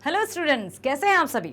Hello students, कैसे हैं आप सभी?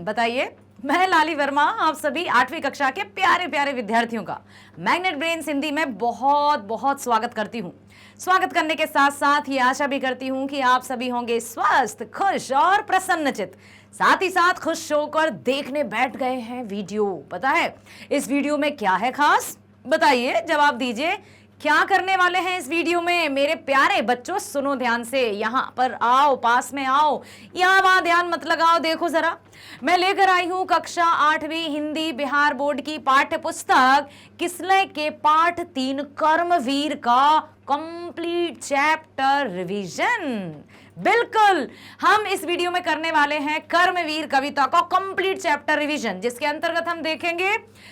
बताइए। मैं लाली वर्मा आप सभी 8वीं कक्षा के प्यारे प्यारे विद्यार्थियों का मैग्नेट ब्रेन्स हिंदी में बहुत बहुत स्वागत करती हूँ। स्वागत करने के साथ साथ ये आशा भी करती हूँ कि आप सभी होंगे स्वस्थ, खुश और प्रसन्नचित्त। साथ ही साथ खुश होकर देखने बैठ गए हैं वीडियो। पता है इस वीडियो में क्या है खास? बताइए, जवाब दीजिए। क्या करने वाले हैं इस वीडियो में मेरे प्यारे बच्चों? सुनो ध्यान से, यहां पर आओ, पास में आओ, यहां वहां ध्यान मत लगाओ। देखो जरा, मैं लेकर आई हूं कक्षा 8वीं हिंदी बिहार बोर्ड की पाठ्य पुस्तक किसलय के पाठ 3 कर्मवीर का कंप्लीट चैप्टर रिवीजन। बिल्कुल, हम इस वीडियो में करने वाले हैं कर्मवीर कविता का कंप्लीट चैप्टर रिवीजन, जिसके अंतर्गत हम देखेंगे,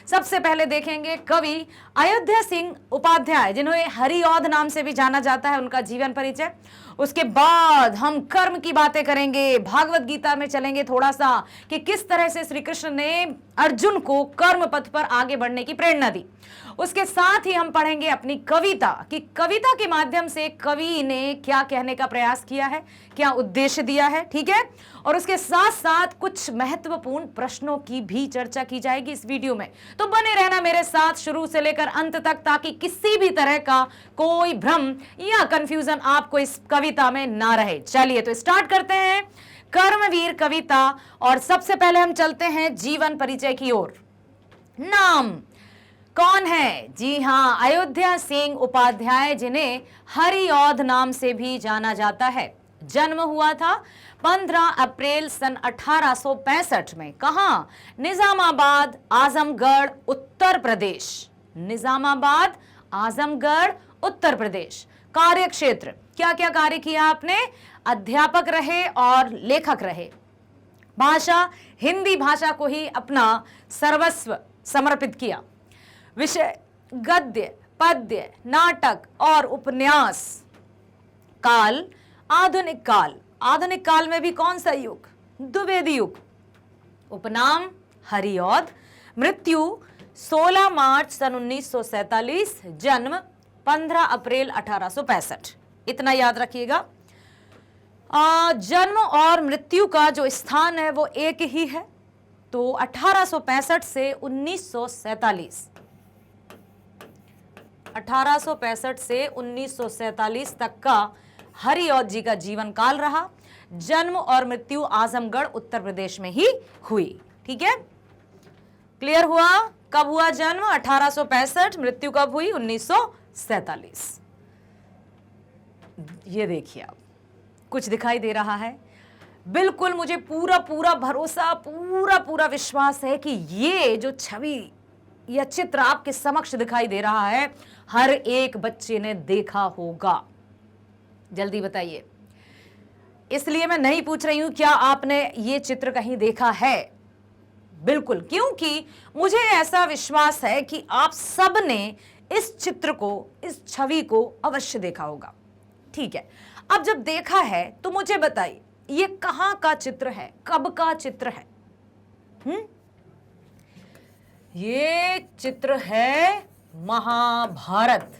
सबसे पहले देखेंगे कवि अयोध्या सिंह उपाध्याय, जिन्हें हरिऔध नाम से भी जाना जाता है, उनका जीवन परिचय। उसके बाद हम कर्म की बातें करेंगे, भागवत गीता में चलेंगे थोड़ा सा कि किस तरह से श्री कृष्ण ने अर्जुन को कर्म पथ पर आगे बढ़ने की प्रेरणा दी। उसके साथ ही हम पढ़ेंगे अपनी कविता कि कविता के माध्यम से कवि ने क्या कहने का प्रयास किया है, क्या उद्देश्य दिया है, ठीक है। और उसके साथ साथ कुछ महत्वपूर्ण प्रश्नों की भी चर्चा की जाएगी इस वीडियो में। तो बने रहना मेरे साथ शुरू से लेकर अंत तक, ताकि किसी भी तरह का कोई भ्रम या कंफ्यूजन आपको इस कविता में ना रहे। चलिए तो स्टार्ट करते हैं कर्मवीर कविता, और सबसे पहले हम चलते हैं जीवन परिचय की ओर। नाम कौन है? जी हां, अयोध्या सिंह उपाध्याय, जिन्हें हरिऔध नाम से भी जाना जाता है। जन्म हुआ था 15 अप्रैल सन 1865 में। कहां? निजामाबाद, आजमगढ़, उत्तर प्रदेश। निजामाबाद, आजमगढ़, उत्तर प्रदेश। कार्य क्षेत्र, क्या क्या कार्य किया आपने? अध्यापक रहे और लेखक रहे। भाषा, हिंदी भाषा को ही अपना सर्वस्व समर्पित किया। विषय, गद्य, पद्य, नाटक और उपन्यास। काल, आधुनिक काल। आधुनिक काल में भी कौन सा युग? द्विवेदी युग। उपनाम हरिऔध। मृत्यु 16 मार्च सन 1947। जन्म 15 अप्रैल 1865। इतना याद रखिएगा। जन्म और मृत्यु का जो स्थान है वो एक ही है। तो 1865 से 1947, 1865 से 1947 तक का हरिऔध जी का जीवन काल रहा। जन्म और मृत्यु आजमगढ़, उत्तर प्रदेश में ही हुई। ठीक है, क्लियर हुआ? कब हुआ जन्म? 1865। मृत्यु कब हुई? 1947। ये देखिए, आप कुछ दिखाई दे रहा है? बिल्कुल, मुझे पूरा पूरा भरोसा, पूरा पूरा विश्वास है कि ये जो छवि या चित्र आपके समक्ष दिखाई दे रहा है, हर एक बच्चे ने देखा होगा। जल्दी बताइए। इसलिए मैं नहीं पूछ रही हूं क्या आपने ये चित्र कहीं देखा है। बिल्कुल, क्योंकि मुझे ऐसा विश्वास है कि आप सब ने इस चित्र को, इस छवि को अवश्य देखा होगा। ठीक है, अब जब देखा है तो मुझे बताइए, ये कहां का चित्र है, कब का चित्र है? ये चित्र है महाभारत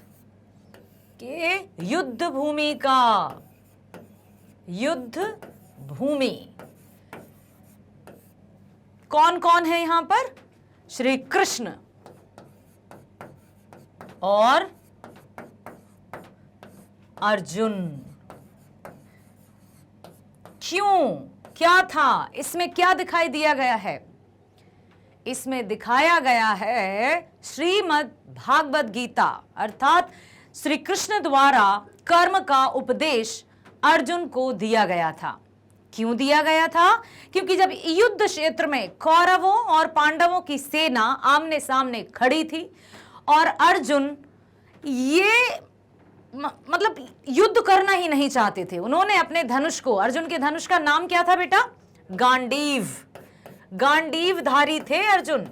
के युद्ध भूमि का। युद्ध भूमि। कौन कौन है यहां पर? श्री कृष्ण और अर्जुन। क्यों? क्या था इसमें? क्या दिखाई दिया गया है? इसमें दिखाया गया है श्रीमद् भागवत गीता, अर्थात श्री कृष्ण द्वारा कर्म का उपदेश अर्जुन को दिया गया था। क्यों दिया गया था? क्योंकि जब युद्ध क्षेत्र में कौरवों और पांडवों की सेना आमने सामने खड़ी थी और अर्जुन ये मतलब युद्ध करना ही नहीं चाहते थे, उन्होंने अपने धनुष को, अर्जुन के धनुष का नाम क्या था बेटा? गांडीव। गांडीवधारी थे अर्जुन।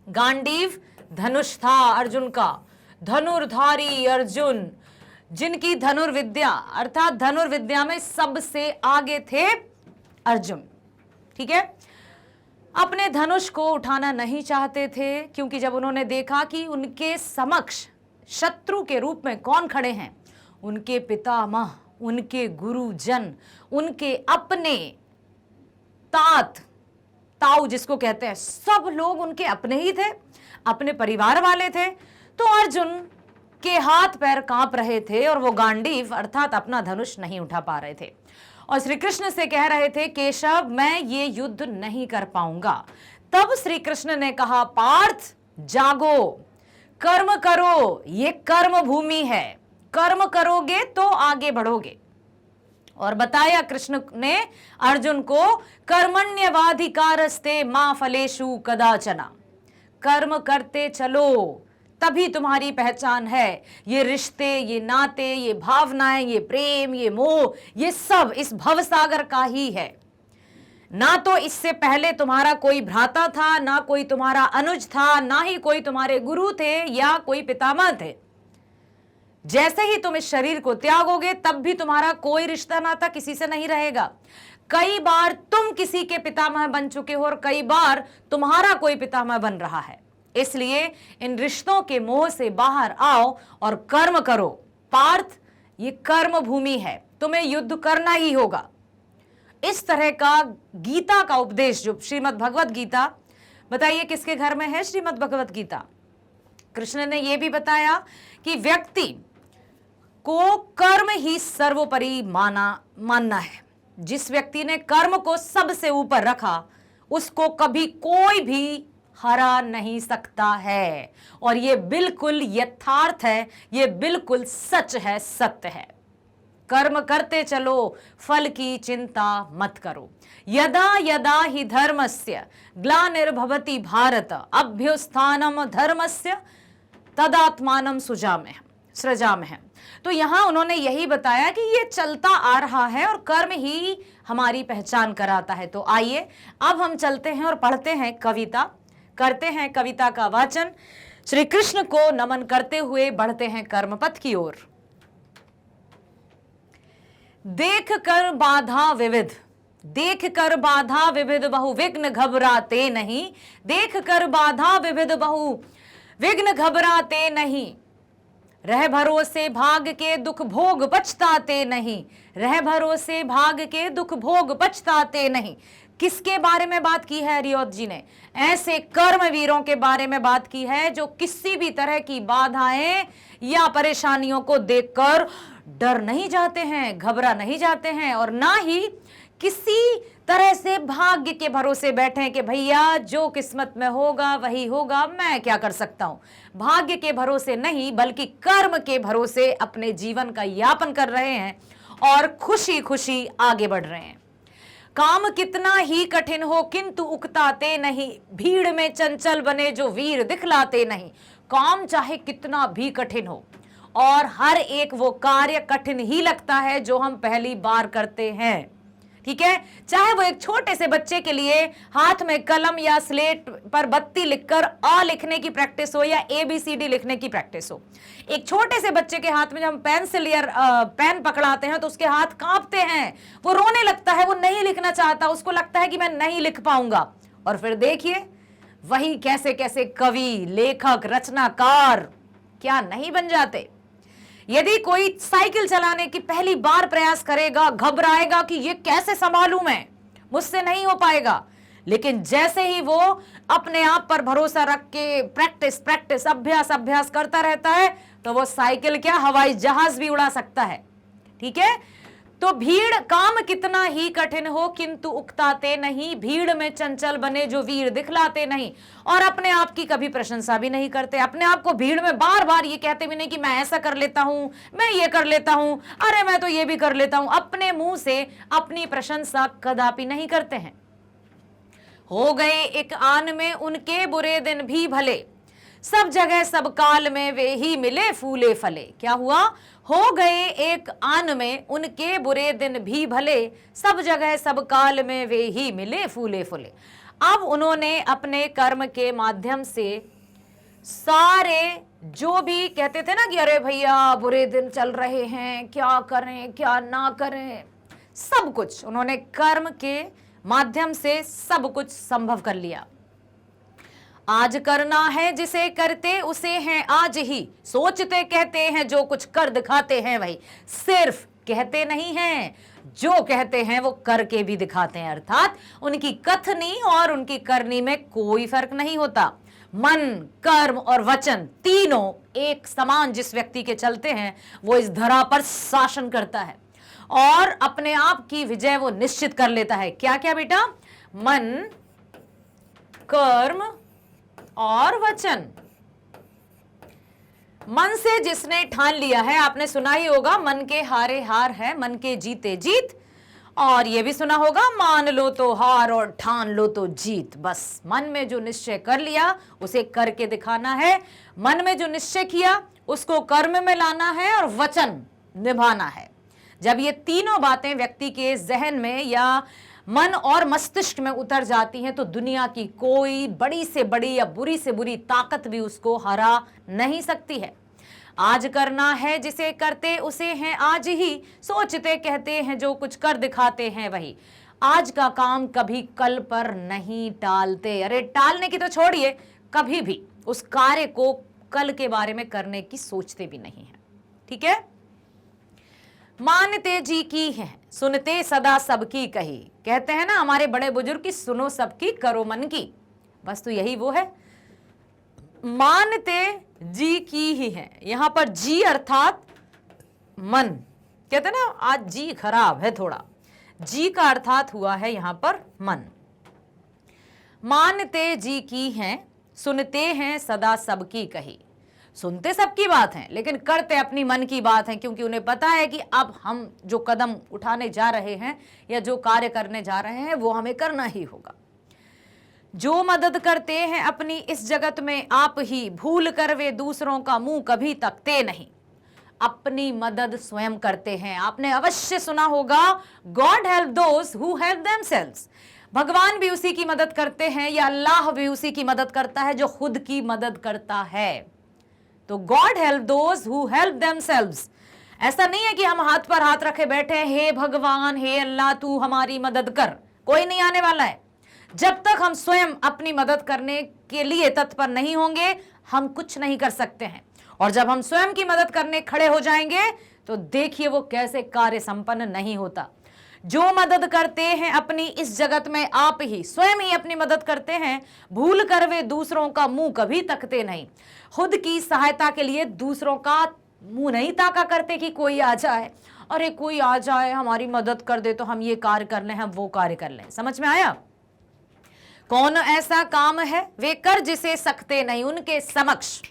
गांडीव धनुष था अर्जुन का। धनुर्धारी अर्जुन, जिनकी धनुर्विद्या, अर्थात धनुर्विद्या में सबसे आगे थे अर्जुन। ठीक है, अपने धनुष को उठाना नहीं चाहते थे, क्योंकि जब उन्होंने देखा कि उनके समक्ष शत्रु के रूप में कौन खड़े हैं, उनके पितामह, उनके गुरुजन, उनके अपने तात, ताऊ जिसको कहते हैं, सब लोग उनके अपने ही थे, अपने परिवार वाले थे। तो अर्जुन के हाथ पैर कांप रहे थे और वो गांडीव अर्थात अपना धनुष नहीं उठा पा रहे थे और श्री कृष्ण से कह रहे थे, केशव मैं ये युद्ध नहीं कर पाऊंगा। तब श्री कृष्ण ने कहा, पार्थ जागो, कर्म करो, ये कर्म भूमि है, कर्म करोगे तो आगे बढ़ोगे। और बताया कृष्ण ने अर्जुन को, कर्मण्यवाधिकारस्ते मा फलेषु कदाचना, कर्म करते चलो तभी तुम्हारी पहचान है। ये रिश्ते, ये नाते, ये भावनाएं, ये प्रेम, ये मोह, ये सब इस भवसागर का ही है। ना तो इससे पहले तुम्हारा कोई भ्राता था, ना कोई तुम्हारा अनुज था, ना ही कोई तुम्हारे गुरु थे या कोई पितामह थे। जैसे ही तुम इस शरीर को त्यागोगे तब भी तुम्हारा कोई रिश्ता नाता किसी से नहीं रहेगा। कई बार तुम किसी के पितामह बन चुके हो और कई बार तुम्हारा कोई पितामह बन रहा है। इसलिए इन रिश्तों के मोह से बाहर आओ और कर्म करो। पार्थ, ये कर्म भूमि है, तुम्हें युद्ध करना ही होगा। इस तरह का गीता का उपदेश जो श्रीमद् भगवत गीता, बताइए किसके घर में है श्रीमद् भगवत गीता? कृष्ण ने यह भी बताया कि व्यक्ति को कर्म ही सर्वोपरि मानना है। जिस व्यक्ति ने कर्म को सबसे ऊपर रखा उसको कभी कोई भी हरा नहीं सकता है। और ये बिल्कुल यथार्थ है, ये बिल्कुल सच है, सत्य है। कर्म करते चलो, फल की चिंता मत करो। यदा यदा हि धर्मस्य ग्लानिर्भवति भारत, अभ्युत्थानम धर्मस्य तदात्मानं सृजाम्यहम्। तो यहां उन्होंने यही बताया कि ये चलता आ रहा है और कर्म ही हमारी पहचान कराता है। तो आइए अब हम चलते हैं और पढ़ते हैं कविता, करते हैं कविता का वाचन। श्री कृष्ण को नमन करते हुए बढ़ते हैं कर्मपथ की ओर। देख कर बाधा विविध, देख कर बाधा विविध बहु विघ्न घबराते नहीं, देख कर बाधा विविध बहु विघ्न घबराते नहीं, रह भरोसे भाग के दुख भोग पछताते नहीं, रह भरोसे भाग के दुख भोग पछताते नहीं। किसके बारे में बात की है रियोत जी ने? ऐसे कर्मवीरों के बारे में बात की है जो किसी भी तरह की बाधाएं या परेशानियों को देखकर डर नहीं जाते हैं, घबरा नहीं जाते हैं और ना ही किसी तरह से भाग्य के भरोसे बैठे कि भैया जो किस्मत में होगा वही होगा, मैं क्या कर सकता हूं। भाग्य के भरोसे नहीं बल्कि कर्म के भरोसे अपने जीवन का यापन कर रहे हैं और खुशी खुशी आगे बढ़ रहे हैं। काम कितना ही कठिन हो किंतु उकताते नहीं, भीड़ में चंचल बने जो वीर दिखलाते नहीं। काम चाहे कितना भी कठिन हो और हर एक वो कार्य कठिन ही लगता है जो हम पहली बार करते हैं, ठीक है। चाहे वो एक छोटे से बच्चे के लिए हाथ में कलम या स्लेट पर बत्ती लिखकर आ लिखने की प्रैक्टिस हो या ABCD लिखने की प्रैक्टिस हो। एक छोटे से बच्चे के हाथ में जब हम पेंसिल या पेन पकड़ाते हैं तो उसके हाथ कांपते हैं, वो रोने लगता है, वो नहीं लिखना चाहता, उसको लगता है कि मैं नहीं लिख पाऊंगा। और फिर देखिए वही कैसे कैसे कवि, लेखक, रचनाकार क्या नहीं बन जाते। यदि कोई साइकिल चलाने की पहली बार प्रयास करेगा, घबराएगा कि ये कैसे संभालूं मैं, मुझसे नहीं हो पाएगा। लेकिन जैसे ही वो अपने आप पर भरोसा रख के प्रैक्टिस अभ्यास करता रहता है तो वो साइकिल क्या हवाई जहाज भी उड़ा सकता है, ठीक है। तो भीड़, काम कितना ही कठिन हो किंतु उकताते नहीं, भीड़ में चंचल बने जो वीर दिखलाते नहीं। और अपने आप की कभी प्रशंसा भी नहीं करते, अपने आप को भीड़ में बार बार ये कहते भी नहीं कि मैं ऐसा कर लेता हूं, मैं ये कर लेता हूं, अरे मैं तो ये भी कर लेता हूं। अपने मुंह से अपनी प्रशंसा कदापि नहीं करते हैं। हो गए एक आन में उनके बुरे दिन भी भले, सब जगह सब काल में वे ही मिले फूले फले। क्या हुआ? हो गए एक आन में उनके बुरे दिन भी भले, सब जगह सब काल में वे ही मिले फूले फूले। अब उन्होंने अपने कर्म के माध्यम से सारे जो भी कहते थे ना कि अरे भैया बुरे दिन चल रहे हैं, क्या करें क्या ना करें, सब कुछ उन्होंने कर्म के माध्यम से सब कुछ संभव कर लिया। आज करना है जिसे करते उसे हैं आज ही, सोचते कहते हैं जो कुछ कर दिखाते हैं वही, सिर्फ कहते नहीं हैं। जो कहते हैं वो करके भी दिखाते हैं, अर्थात उनकी कथनी और उनकी करनी में कोई फर्क नहीं होता। मन, कर्म और वचन तीनों एक समान जिस व्यक्ति के चलते हैं वो इस धरा पर शासन करता है और अपने आप की विजय वो निश्चित कर लेता है। क्या क्या बेटा? मन, कर्म और वचन। मन से जिसने ठान लिया है, आपने सुना ही होगा, मन के हारे हार है, मन के जीते जीत। और ये भी सुना होगा, मान लो तो हार और ठान लो तो जीत। बस मन में जो निश्चय कर लिया उसे करके दिखाना है, मन में जो निश्चय किया उसको कर्म में लाना है और वचन निभाना है। जब ये तीनों बातें व्यक्ति के जहन में या मन और मस्तिष्क में उतर जाती हैं तो दुनिया की कोई बड़ी से बड़ी या बुरी से बुरी ताकत भी उसको हरा नहीं सकती है। आज करना है जिसे करते उसे हैं आज ही, सोचते कहते हैं जो कुछ कर दिखाते हैं वही। आज का काम कभी कल पर नहीं टालते। अरे टालने की तो छोड़िए, कभी भी उस कार्य को कल के बारे में करने की सोचते भी नहीं है। ठीक है? मानते जी की है, सुनते सदा सबकी कही। कहते हैं ना हमारे बड़े बुजुर्ग की, सुनो सबकी करो मन की। बस तो यही वो है, मानते जी की ही है। यहां पर जी अर्थात मन। कहते हैं ना आज जी खराब है थोड़ा, जी का अर्थात हुआ है यहां पर मन। मानते जी की हैं, सुनते हैं सदा सबकी कही। सुनते सबकी बात है लेकिन करते अपनी मन की बात है, क्योंकि उन्हें पता है कि अब हम जो कदम उठाने जा रहे हैं या जो कार्य करने जा रहे हैं वो हमें करना ही होगा। जो मदद करते हैं अपनी इस जगत में आप ही, भूल कर वे दूसरों का मुंह कभी तकते नहीं। अपनी मदद स्वयं करते हैं। आपने अवश्य सुना होगा, God help those who help themselves. भगवान भी उसी की मदद करते हैं या अल्लाह भी उसी की मदद करता है जो खुद की मदद करता है। तो God help those who help themselves. ऐसा नहीं है कि हम हाथ पर हाथ रखे बैठे हैं, हे भगवान, हे अल्लाह तू हमारी मदद कर। कोई नहीं आने वाला है। जब तक हम स्वयं अपनी मदद करने के लिए तत्पर नहीं होंगे हम कुछ नहीं कर सकते हैं। और जब हम स्वयं की मदद करने खड़े हो जाएंगे तो देखिए वो कैसे कार्य संपन्न नहीं होता। जो मदद करते हैं अपनी इस जगत में आप ही, स्वयं ही अपनी मदद करते हैं, भूल कर वे दूसरों का मुंह कभी तकते नहीं। खुद की सहायता के लिए दूसरों का मुंह नहीं ताका करते कि कोई आ जाए, अरे कोई आ जाए हमारी मदद कर दे तो हम ये कार्य कर लें, हम वो कार्य कर लें। समझ में आया? कौन ऐसा काम है वे कर जिसे सकते नहीं, उनके समक्ष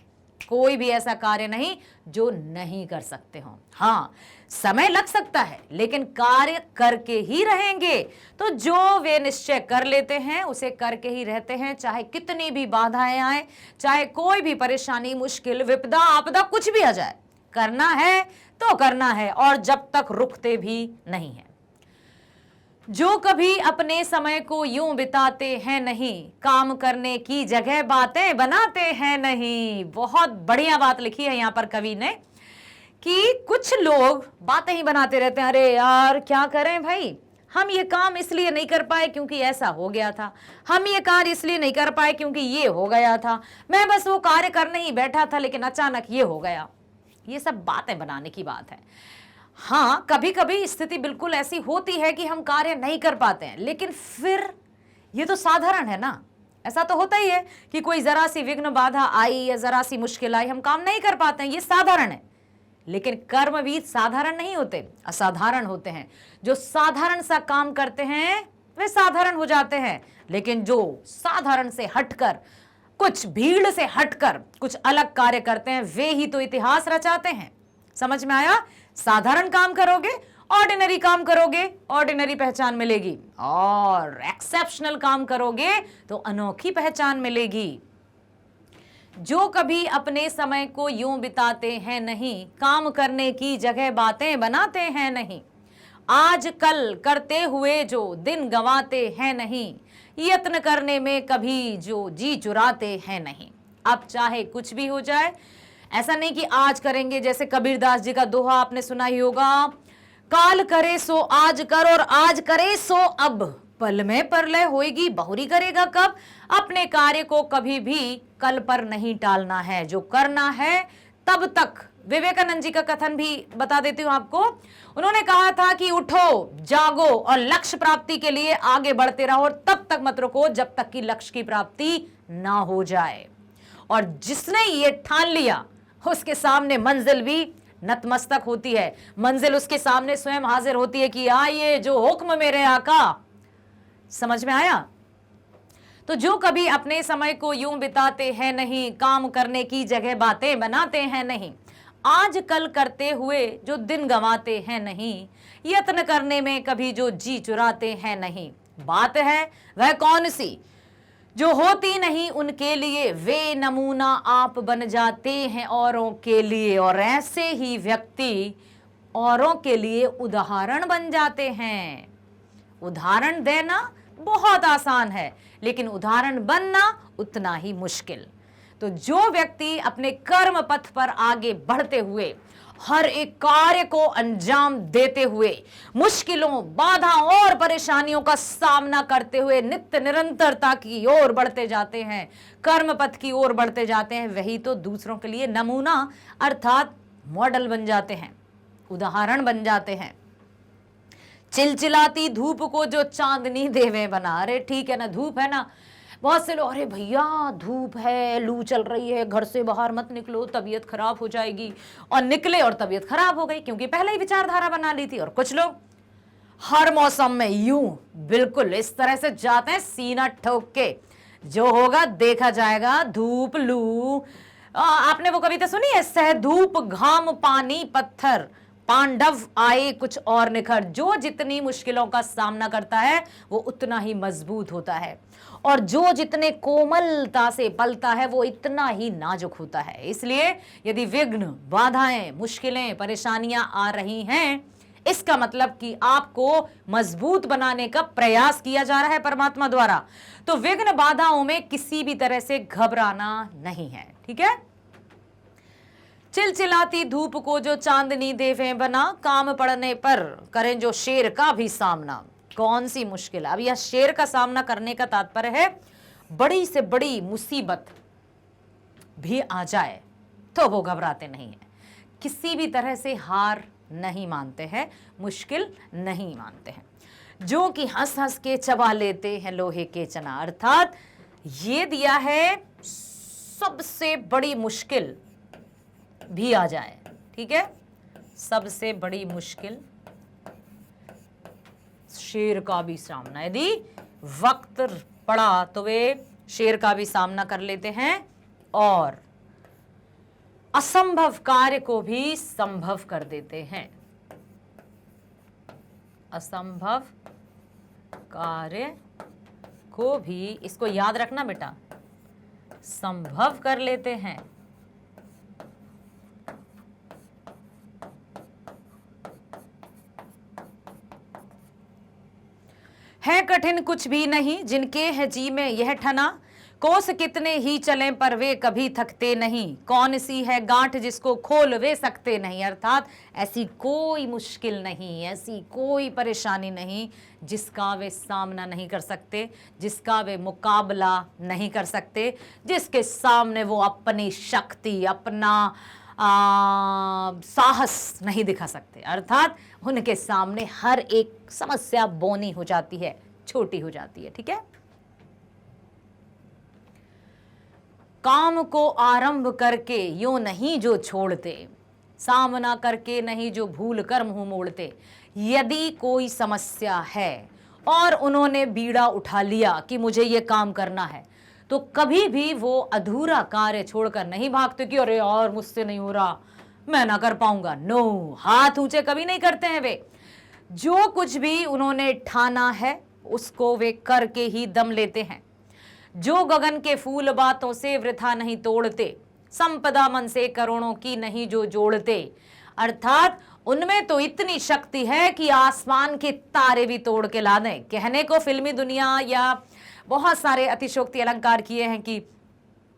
कोई भी ऐसा कार्य नहीं जो नहीं कर सकते हो। हाँ, समय लग सकता है लेकिन कार्य करके ही रहेंगे। तो जो वे निश्चय कर लेते हैं उसे करके ही रहते हैं, चाहे कितनी भी बाधाएं आए, चाहे कोई भी परेशानी, मुश्किल, विपदा, आपदा कुछ भी आ जाए, करना है तो करना है और जब तक रुकते भी नहीं है। जो कभी अपने समय को यूं बिताते हैं नहीं, काम करने की जगह बातें बनाते हैं नहीं। बहुत बढ़िया बात लिखी है यहाँ पर कवि ने कि कुछ लोग बातें ही बनाते रहते हैं। अरे यार क्या करें भाई, हम ये काम इसलिए नहीं कर पाए क्योंकि ऐसा हो गया था, हम ये कार्य इसलिए नहीं कर पाए क्योंकि ये हो गया था, मैं बस वो कार्य करने ही बैठा था लेकिन अचानक ये हो गया। ये सब बातें बनाने की बात है। हाँ, कभी कभी स्थिति बिल्कुल ऐसी होती है कि हम कार्य नहीं कर पाते हैं, लेकिन फिर ये तो साधारण है ना। ऐसा तो होता ही है कि कोई जरा सी विघ्न बाधा आई या जरा सी मुश्किल आई, हम काम नहीं कर पाते हैं, ये साधारण है। लेकिन कर्मवीर साधारण नहीं होते, असाधारण होते हैं। जो साधारण सा काम करते हैं वे साधारण हो जाते हैं, लेकिन जो साधारण से हटकर, कुछ भीड़ से हटकर कुछ अलग कार्य करते हैं वे ही तो इतिहास रचाते हैं। समझ में आया? साधारण काम करोगे, ऑर्डिनरी काम करोगे, ऑर्डिनरी पहचान मिलेगी, और एक्सेप्शनल काम करोगे तो अनोखी पहचान मिलेगी। जो कभी अपने समय को यूं बिताते हैं नहीं, काम करने की जगह बातें बनाते हैं नहीं, आज कल करते हुए जो दिन गंवाते हैं नहीं, यत्न करने में कभी जो जी चुराते हैं नहीं। अब चाहे कुछ भी हो जाए, ऐसा नहीं कि आज करेंगे, जैसे कबीरदास जी का दोहा आपने सुना ही होगा, काल करे सो आज कर और आज करे सो अब, पल में परलय होएगी बहुरी करेगा कब। अपने कार्य को कभी भी कल पर नहीं टालना है, जो करना है तब तक विवेकानंद जी का कथन भी बता देती हूं आपको। उन्होंने कहा था कि उठो, जागो और लक्ष्य प्राप्ति के लिए आगे बढ़ते रहो और तब तक मत रुको जब तक कि लक्ष्य की प्राप्ति ना हो जाए। और जिसने ये ठान लिया उसके सामने मंजिल भी नतमस्तक होती है, मंजिल उसके सामने स्वयं हाजिर होती है कि आइए जो हुक्म मेरे आका। समझ में आया? तो जो कभी अपने समय को यूं बिताते हैं नहीं, काम करने की जगह बातें बनाते हैं नहीं, आज कल करते हुए जो दिन गंवाते हैं नहीं, यत्न करने में कभी जो जी चुराते हैं नहीं, बात है वह कौन सी जो होती नहीं उनके लिए, वे नमूना आप बन जाते हैं औरों के लिए, और ऐसे ही व्यक्ति औरों के लिए उदाहरण बन जाते हैं। उदाहरण देना बहुत आसान है, लेकिन उदाहरण बनना उतना ही मुश्किल। तो जो व्यक्ति अपने कर्म पथ पर आगे बढ़ते हुए, हर एक कार्य को अंजाम देते हुए, मुश्किलों, बाधाओं और परेशानियों का सामना करते हुए नित्य निरंतरता की ओर बढ़ते जाते हैं, कर्म पथ की ओर बढ़ते जाते हैं, वही तो दूसरों के लिए नमूना अर्थात मॉडल बन जाते हैं, उदाहरण बन जाते हैं। चिलचिलाती धूप को जो चांदनी देवे बना, अरे ठीक है ना, धूप है ना, बहुत से लोग अरे भैया धूप है, लू चल रही है, घर से बाहर मत निकलो, तबीयत खराब हो जाएगी, और निकले और तबीयत खराब हो गई क्योंकि पहले ही विचारधारा बना ली थी। और कुछ लोग हर मौसम में यूं बिल्कुल इस तरह से जाते हैं सीना ठोक के, जो होगा देखा जाएगा, धूप लू। आपने वो कविता सुनी है, सह धूप घाम पानी पत्थर, पांडव आए कुछ और निखर। जो जितनी मुश्किलों का सामना करता है वो उतना ही मजबूत होता है, और जो जितने कोमलता से पलता है वो इतना ही नाजुक होता है। इसलिए यदि विघ्न, बाधाएं, मुश्किलें, परेशानियां आ रही हैं, इसका मतलब कि आपको मजबूत बनाने का प्रयास किया जा रहा है परमात्मा द्वारा। तो विघ्न बाधाओं में किसी भी तरह से घबराना नहीं है, ठीक है। चिलचिलाती धूप को जो चांदनी देवे बना, काम पड़ने पर करें जो शेर का भी सामना। कौन सी मुश्किल? अब यह शेर का सामना करने का तात्पर्य है बड़ी से बड़ी मुसीबत भी आ जाए तो वो घबराते नहीं है, किसी भी तरह से हार नहीं मानते हैं, मुश्किल नहीं मानते हैं, जो कि हंस हंस के चबा लेते हैं लोहे के चना। अर्थात ये दिया है सबसे बड़ी मुश्किल भी आ जाए, ठीक है, सबसे बड़ी मुश्किल शेर का भी सामना, यदि वक्त पड़ा तो वे शेर का भी सामना कर लेते हैं और असंभव कार्य को भी संभव कर देते हैं। असंभव कार्य को भी, इसको याद रखना बेटा, संभव कर लेते हैं। है कठिन कुछ भी नहीं जिनके है जी में यह ठना, कोस कितने ही चलें पर वे कभी थकते नहीं, कौन सी है गांठ जिसको खोल वे सकते नहीं। अर्थात ऐसी कोई मुश्किल नहीं, ऐसी कोई परेशानी नहीं जिसका वे सामना नहीं कर सकते, जिसका वे मुकाबला नहीं कर सकते, जिसके सामने वो अपनी शक्ति, अपना साहस नहीं दिखा सकते। अर्थात उनके सामने हर एक समस्या बौनी हो जाती है, छोटी हो जाती है, ठीक है। काम को आरंभ करके यूं नहीं जो छोड़ते, सामना करके नहीं जो भूल कर मुंह मोड़ते। यदि कोई समस्या है और उन्होंने बीड़ा उठा लिया कि मुझे ये काम करना है, तो कभी भी वो अधूरा कार्य छोड़कर नहीं भागते कि अरे और मुझसे नहीं हो रहा, मैं ना कर पाऊंगा। नो, हाथ ऊंचे कभी नहीं करते हैं वे। जो कुछ भी उन्होंने ठाना है उसको वे करके ही दम लेते हैं। जो गगन के फूल बातों से वृथा नहीं तोड़ते, संपदा मन से करोड़ों की नहीं जो जोड़ते। अर्थात उनमें तो इतनी शक्ति है कि आसमान के तारे भी तोड़ के ला दें। कहने को फिल्मी दुनिया या बहुत सारे अतिशोक्ति अलंकार किए हैं कि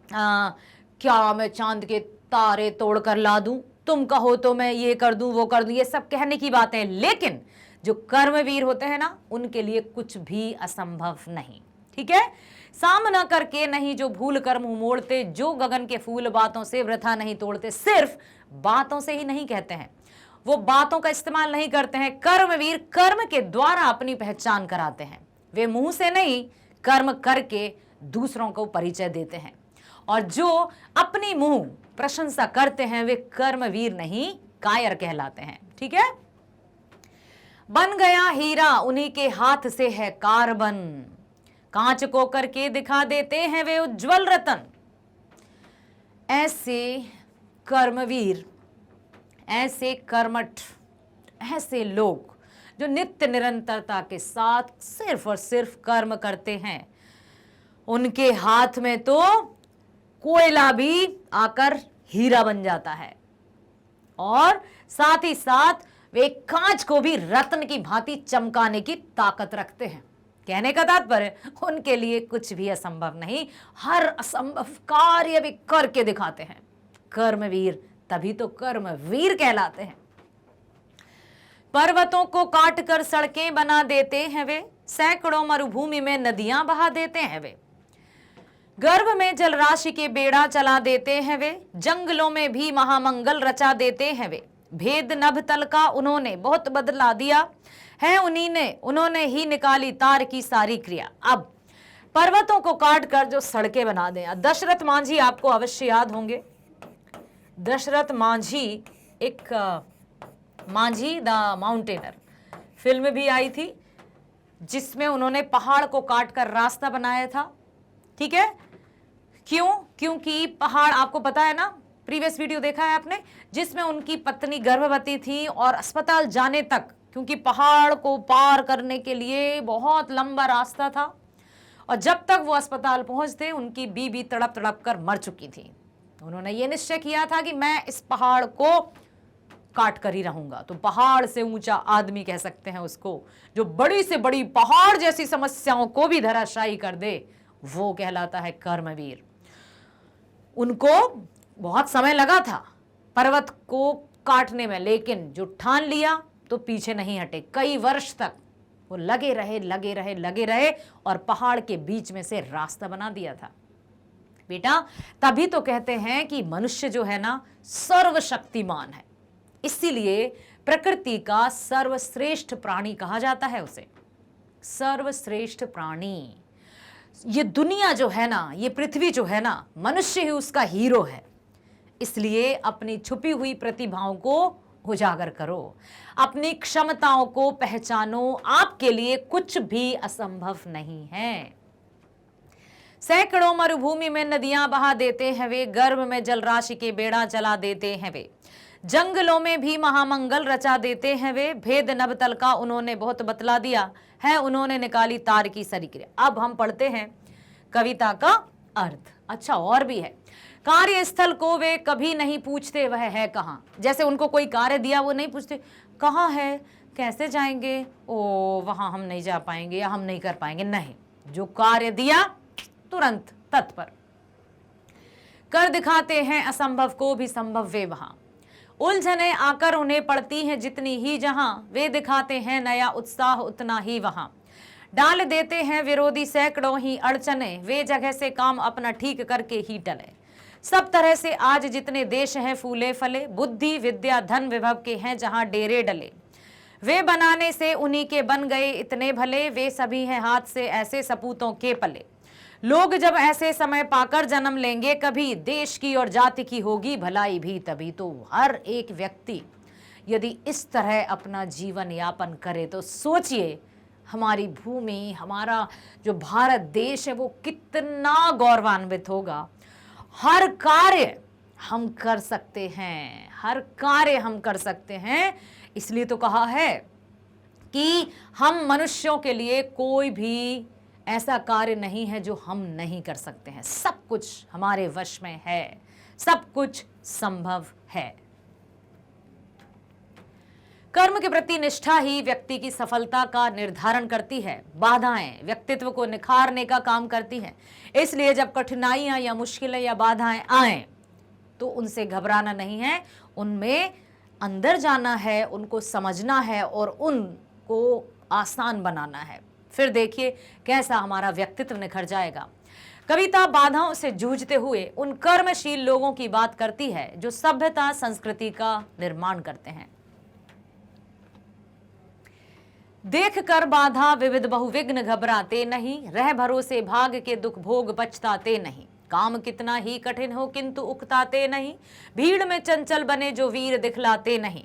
क्या मैं चांद के तारे तोड़ कर ला दूं, तुम कहो तो मैं ये कर दूं वो कर दूं, ये सब कहने की बातें। लेकिन जो कर्मवीर होते हैं ना, उनके लिए कुछ भी असंभव नहीं, ठीक है। सामना करके नहीं जो भूल कर मुंह मोड़ते, जो गगन के फूल बातों से वृथा नहीं तोड़ते। सिर्फ बातों से ही नहीं कहते हैं, वो बातों का इस्तेमाल नहीं करते हैं। कर्मवीर कर्म के द्वारा अपनी पहचान कराते हैं। वे मुंह से नहीं, कर्म करके दूसरों को परिचय देते हैं। और जो अपनी मुंह प्रशंसा करते हैं वे कर्मवीर नहीं, कायर कहलाते हैं। ठीक है। बन गया हीरा उन्हीं के हाथ से है कार्बन, कांच को करके दिखा देते हैं वे उज्जवल रतन। ऐसे कर्मवीर, ऐसे कर्मठ, ऐसे लोग जो नित्य निरंतरता के साथ सिर्फ और सिर्फ कर्म करते हैं, उनके हाथ में तो कोयला भी आकर हीरा बन जाता है और साथ ही साथ वे कांच को भी रत्न की भांति चमकाने की ताकत रखते हैं। कहने का तात्पर्य उनके लिए कुछ भी असंभव नहीं, हर असंभव कार्य भी करके दिखाते हैं। कर्मवीर, तभी तो कर्मवीर कहलाते हैं। पर्वतों को काटकर सड़कें बना देते हैं वे, सैकड़ों मरुभूमि में नदियां बहा देते हैं वे। गर्भ में जलराशि के बेड़ा चला देते हैं वे, जंगलों में भी महामंगल रचा देते हैं वे। भेद नभ तल का उन्होंने बहुत बदला दिया है, उन्होंने ही निकाली तार की सारी क्रिया। अब पर्वतों को काट कर जो सड़कें बना दें। दशरथ मांझी आपको अवश्य याद होंगे। दशरथ मांझी, एक मांझी द माउंटेनर फिल्म भी आई थी जिसमें उन्होंने पहाड़ को काटकर रास्ता बनाया था। ठीक है। क्यों? क्योंकि पहाड़, आपको पता है ना, प्रीवियस वीडियो देखा है आपने, जिसमें उनकी पत्नी गर्भवती थी और अस्पताल जाने तक, क्योंकि पहाड़ को पार करने के लिए बहुत लंबा रास्ता था और जब तक वो अस्पताल पहुंचते उनकी बीबी तड़प तड़प कर मर चुकी थी। उन्होंने ये निश्चय किया था कि मैं इस पहाड़ को काट कर ही रहूंगा। तो पहाड़ से ऊंचा आदमी कह सकते हैं उसको, जो बड़ी से बड़ी पहाड़ जैसी समस्याओं को भी धराशायी कर दे, वो कहलाता है कर्मवीर। उनको बहुत समय लगा था पर्वत को काटने में, लेकिन जो ठान लिया तो पीछे नहीं हटे। कई वर्ष तक वो लगे रहे और पहाड़ के बीच में से रास्ता बना दिया था। बेटा, तभी तो कहते हैं कि मनुष्य जो है ना सर्वशक्तिमान है, इसीलिए प्रकृति का सर्वश्रेष्ठ प्राणी कहा जाता है उसे, सर्वश्रेष्ठ प्राणी। ये दुनिया जो है ना, ये पृथ्वी जो है ना, मनुष्य ही उसका हीरो है। इसलिए अपनी छुपी हुई प्रतिभाओं को उजागर करो, अपनी क्षमताओं को पहचानो, आपके लिए कुछ भी असंभव नहीं है। सैकड़ों मरुभूमि में नदियां बहा देते हैं वे, गर्भ में जलराशि के बेड़ा चला देते हैं वे। जंगलों में भी महामंगल रचा देते हैं वे, भेद नभ तल का उन्होंने बहुत बतला दिया है, उन्होंने निकाली तार की सारी क्रिया। अब हम पढ़ते हैं कविता का अर्थ। अच्छा, और भी है। कार्यस्थल को वे कभी नहीं पूछते वह है कहाँ। जैसे उनको कोई कार्य दिया, वो नहीं पूछते कहाँ है, कैसे जाएंगे, ओ वहां हम नहीं जा पाएंगे या हम नहीं कर पाएंगे। नहीं, जो कार्य दिया तुरंत तत्पर कर दिखाते हैं, असंभव को भी संभव वे वहां। उलझने आकर उन्हें पड़ती हैं जितनी ही जहां, वे दिखाते हैं नया उत्साह उतना ही वहां। डाल देते हैं विरोधी सैकड़ों ही अड़चने, वे जगह से काम अपना ठीक करके ही टले। सब तरह से आज जितने देश हैं फूले फले, बुद्धि विद्या धन विभव के हैं जहां डेरे डले। वे बनाने से उन्हीं के बन गए इतने भले, वे सभी हैं हाथ से ऐसे सपूतों के पले। लोग जब ऐसे समय पाकर जन्म लेंगे कभी, देश की और जाति की होगी भलाई भी तभी। तो हर एक व्यक्ति यदि इस तरह अपना जीवन यापन करे तो सोचिए हमारी भूमि, हमारा जो भारत देश है वो कितना गौरवान्वित होगा। हर कार्य हम कर सकते हैं, हर कार्य हम कर सकते हैं। इसलिए तो कहा है कि हम मनुष्यों के लिए कोई भी ऐसा कार्य नहीं है जो हम नहीं कर सकते हैं। सब कुछ हमारे वश में है, सब कुछ संभव है। कर्म के प्रति निष्ठा ही व्यक्ति की सफलता का निर्धारण करती है। बाधाएं व्यक्तित्व को निखारने का काम करती हैं। इसलिए जब कठिनाइयां या मुश्किलें या बाधाएं आए तो उनसे घबराना नहीं है, उनमें अंदर जाना है, उनको समझना है और उनको आसान बनाना है। फिर देखिए कैसा हमारा व्यक्तित्व निखर जाएगा। कविता बाधाओं से जूझते हुए उन कर्मशील लोगों की बात करती है जो सभ्यता संस्कृति का निर्माण करते हैं। देख कर बाधा विविध बहुविघ्न घबराते नहीं, रह भरोसे भाग के दुख भोग पछताते नहीं। काम कितना ही कठिन हो किंतु उकताते नहीं, भीड़ में चंचल बने जो वीर दिखलाते नहीं।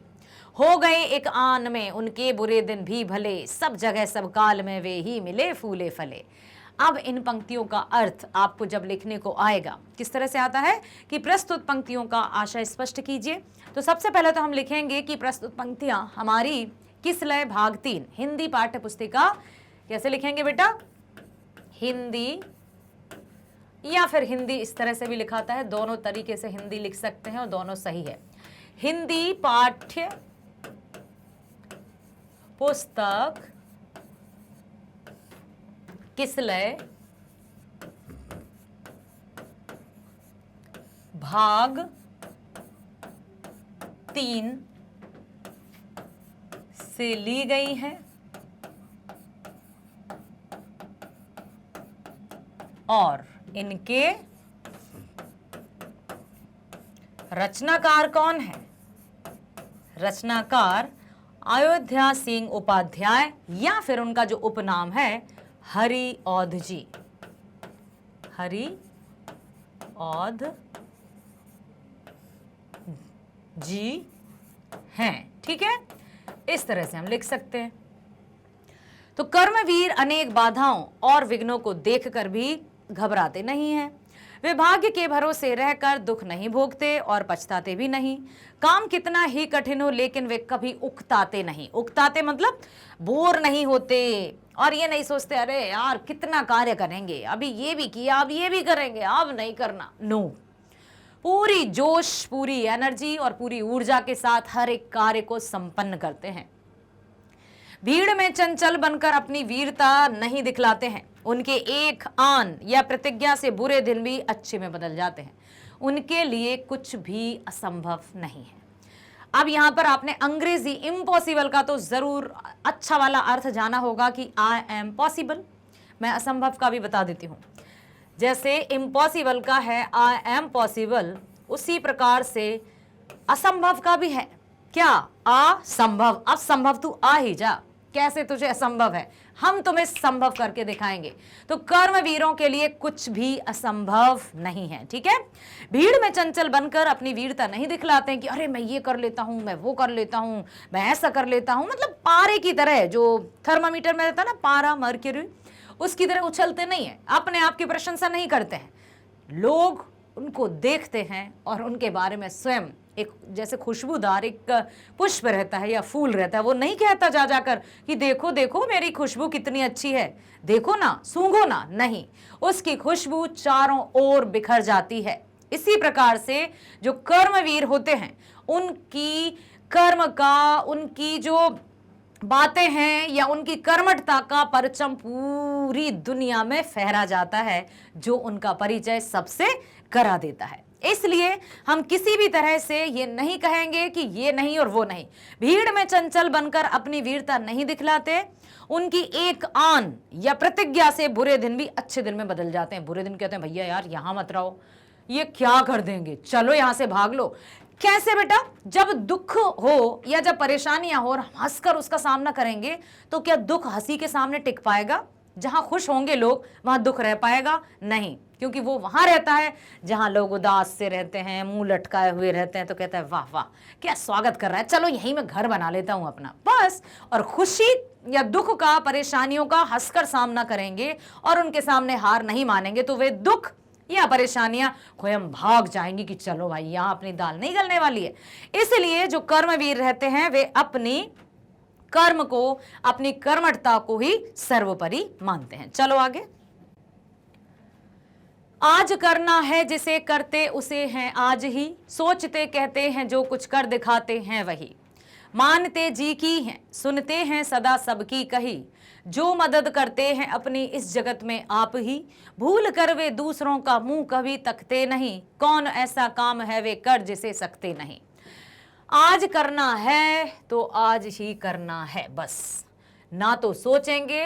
हो गए एक आन में उनके बुरे दिन भी भले, सब जगह सब काल में वे ही मिले फूले फले। अब इन पंक्तियों का अर्थ आपको जब लिखने को आएगा किस तरह से आता है कि प्रस्तुत पंक्तियों का आशय स्पष्ट कीजिए। तो सबसे पहले तो हम लिखेंगे कि प्रस्तुत पंक्तियां हमारी किस लय भाग 3 हिंदी पाठ्य पुस्तिका, कैसे लिखेंगे बेटा, हिंदी, या फिर हिंदी इस तरह से भी लिखाता है, दोनों तरीके से हिंदी लिख सकते हैं और दोनों सही है। हिंदी पाठ्य पुस्तक किस लय भाग 3 से ली गई है और इनके रचनाकार कौन है? रचनाकार अयोध्या सिंह उपाध्याय, या फिर उनका जो उपनाम है हरि औध जी, हरि औध जी हैं। ठीक है, इस तरह से हम लिख सकते हैं। तो कर्मवीर अनेक बाधाओं और विघ्नों को देखकर भी घबराते नहीं हैं। वे भाग्य के भरोसे रहकर दुख नहीं भोगते और पछताते भी नहीं। काम कितना ही कठिन हो लेकिन वे कभी उकताते नहीं। उकताते मतलब बोर नहीं होते और ये नहीं सोचते अरे यार कितना कार्य करेंगे, अभी ये भी किया अब ये भी करेंगे अब नहीं करना। नो, पूरी जोश, पूरी एनर्जी और पूरी ऊर्जा के साथ हर एक कार्य को संपन्न करते हैं। भीड़ में चंचल बनकर अपनी वीरता नहीं दिखलाते हैं। उनके एक आन या प्रतिज्ञा से बुरे दिन भी अच्छे में बदल जाते हैं। उनके लिए कुछ भी असंभव नहीं है। अब यहां पर आपने अंग्रेजी इम्पॉसिबल का तो जरूर अच्छा वाला अर्थ जाना होगा कि आई एम पॉसिबल। मैं असंभव का भी बता देती हूं। जैसे इम्पॉसिबल का है आई एम पॉसिबल, उसी प्रकार से असंभव का भी है क्या, असंभव। अब संभव तू आ ही जा, कैसे तुझे असंभव है, हम तुम्हें संभव करके दिखाएंगे। तो कर्मवीरों के लिए कुछ भी असंभव नहीं है। ठीक है, भीड़ में चंचल बनकर अपनी वीरता नहीं दिखलाते हैं कि अरे मैं ये कर लेता हूं, मैं वो कर लेता हूं, मैं ऐसा कर लेता हूं। मतलब पारे की तरह, जो थर्मामीटर में रहता है ना पारा मर्क्यूरी, उसकी तरह उछलते नहीं है, अपने आप की प्रशंसा नहीं करते हैं। लोग उनको देखते हैं और उनके बारे में स्वयं एक जैसे खुशबूदार एक पुष्प रहता है या फूल रहता है, वो नहीं कहता जा जाकर कि देखो देखो मेरी खुशबू कितनी अच्छी है, देखो ना, सूंघो ना, नहीं, उसकी खुशबू चारों ओर बिखर जाती है। इसी प्रकार से जो कर्मवीर होते हैं उनकी कर्म का, उनकी जो बातें हैं या उनकी कर्मठता का परचम पूरी दुनिया में फहरा जाता है, जो उनका परिचय सबसे करा देता है। इसलिए हम किसी भी तरह से ये नहीं कहेंगे कि ये नहीं और वो नहीं। भीड़ में चंचल बनकर अपनी वीरता नहीं दिखलाते। उनकी एक आन या प्रतिज्ञा से बुरे दिन भी अच्छे दिन में बदल जाते हैं। बुरे दिन कहते हैं भैया यार यहां मत रहो, ये क्या कर देंगे, चलो यहां से भाग लो। कैसे बेटा, जब दुख हो या जब परेशानियां हो और हंसकर उसका सामना करेंगे तो क्या दुख हंसी के सामने टिक पाएगा? जहां खुश होंगे लोग वहां दुख रह पाएगा? नहीं, क्योंकि वो वहां रहता है जहां लोग उदास से रहते हैं, मुंह लटकाए हुए रहते हैं। तो कहता है वाह वाह क्या स्वागत कर रहा है, चलो यहीं मैं घर बना लेता हूं अपना, बस। और खुशी या दुख का, परेशानियों का हंसकर सामना करेंगे और उनके सामने हार नहीं मानेंगे तो वे दुख या परेशानियां स्वयं भाग जाएंगी कि चलो भाई यहां अपनी दाल नहीं गलने वाली है। इसलिए जो कर्मवीर रहते हैं वे अपनी कर्म को, अपनी कर्मठता को ही सर्वोपरि मानते हैं। चलो आगे। आज करना है जिसे करते उसे हैं आज ही, सोचते कहते हैं जो कुछ कर दिखाते हैं वही, मानते जी की हैं सुनते हैं सदा सबकी कही, जो मदद करते हैं अपनी इस जगत में आप ही, भूल कर वे दूसरों का मुंह कभी तकते नहीं, कौन ऐसा काम है वे कर जिसे सकते नहीं। आज करना है तो आज ही करना है, बस। ना तो सोचेंगे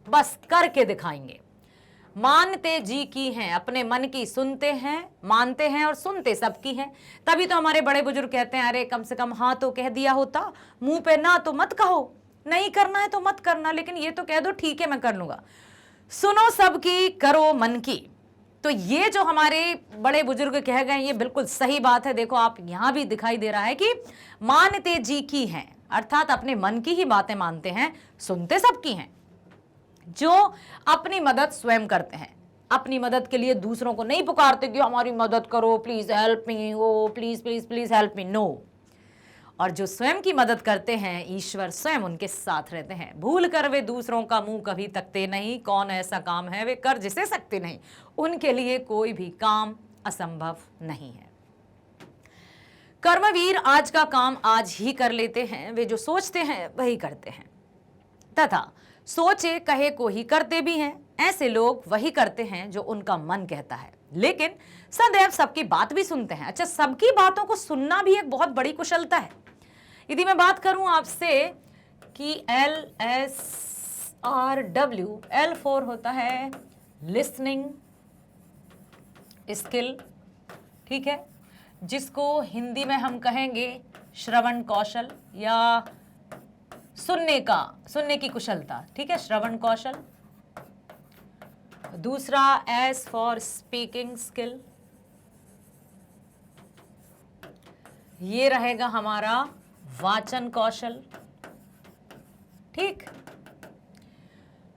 बस करके दिखाएंगे। मानते जी की हैं, अपने मन की सुनते हैं, मानते हैं और सुनते सबकी हैं। तभी तो हमारे बड़े बुजुर्ग कहते हैं, अरे कम से कम हाँ तो कह दिया होता, मुंह पे ना तो मत कहो, नहीं करना है तो मत करना, लेकिन ये तो कह दो ठीक है मैं कर लूंगा। सुनो सबकी, करो मन की। तो ये जो हमारे बड़े बुजुर्ग कह गए ये बिल्कुल सही बात है। देखो आप यहां भी दिखाई दे रहा है कि मानते जी की हैं, अर्थात अपने मन की ही बातें मानते हैं, सुनते सबकी हैं। जो अपनी मदद स्वयं करते हैं, अपनी मदद के लिए दूसरों को नहीं पुकारते कि हमारी मदद करो, please help me, oh please please please help me, no. और जो स्वयं की मदद करते हैं, ईश्वर स्वयं उनके साथ रहते हैं। भूल कर वे दूसरों का मुंह कभी तकते नहीं, कौन ऐसा काम है वे कर जिसे सकते नहीं, उनके लिए कोई भी काम असंभव नहीं है। कर्मवीर आज का काम आज ही कर लेते हैं, वे जो सोचते हैं वही करते हैं, तथा सोचे कहे को ही करते भी हैं। ऐसे लोग वही करते हैं जो उनका मन कहता है, लेकिन सदैव सबकी बात भी सुनते हैं। अच्छा, सबकी बातों को सुनना भी एक बहुत बड़ी कुशलता है। यदि मैं बात करूं आपसे कि LSRW, L4 होता है लिसनिंग स्किल, ठीक है, जिसको हिंदी में हम कहेंगे श्रवण कौशल या सुनने की कुशलता, ठीक है, श्रवण कौशल। दूसरा S फॉर स्पीकिंग स्किल, ये रहेगा हमारा वाचन कौशल, ठीक।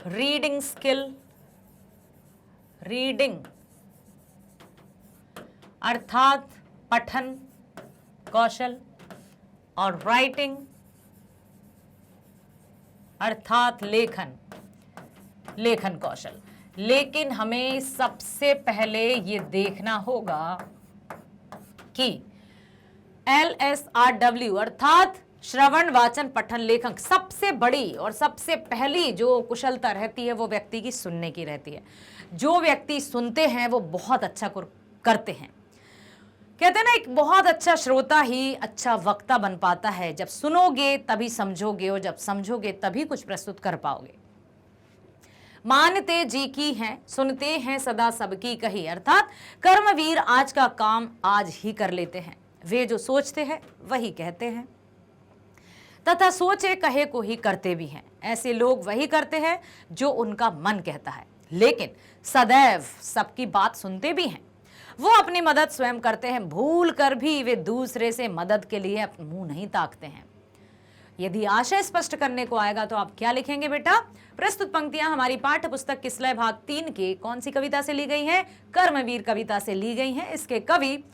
रीडिंग स्किल, रीडिंग अर्थात पठन कौशल, और राइटिंग अर्थात लेखन कौशल। लेकिन हमें सबसे पहले ये देखना होगा कि LSRW अर्थात श्रवण वाचन पठन लेखन, सबसे बड़ी और सबसे पहली जो कुशलता रहती है वो व्यक्ति की सुनने की रहती है। जो व्यक्ति सुनते हैं वो बहुत अच्छा करते हैं। कहते हैं ना, एक बहुत अच्छा श्रोता ही अच्छा वक्ता बन पाता है। जब सुनोगे तभी समझोगे, और जब समझोगे तभी कुछ प्रस्तुत कर पाओगे। मानते जी की हैं, सुनते हैं सदा सबकी कही, अर्थात कर्मवीर आज का काम आज ही कर लेते हैं। वे जो सोचते हैं वही कहते हैं, तथा सोचे कहे को ही करते भी हैं। ऐसे लोग वही करते हैं जो उनका मन कहता है, लेकिन सदैव सबकी बात सुनते भी हैं। वो अपनी मदद स्वयं करते हैं, भूल कर भी वे दूसरे से मदद के लिए अपना मुंह नहीं ताकते हैं। यदि आशय स्पष्ट करने को आएगा तो आप क्या लिखेंगे बेटा? प्रस्तुत पंक्तियां हमारी पाठ्य पुस्तक किसलय भाग 3 के कौन सी कविता से ली गई हैं? कर्मवीर कविता से ली गई हैं। इसके कवि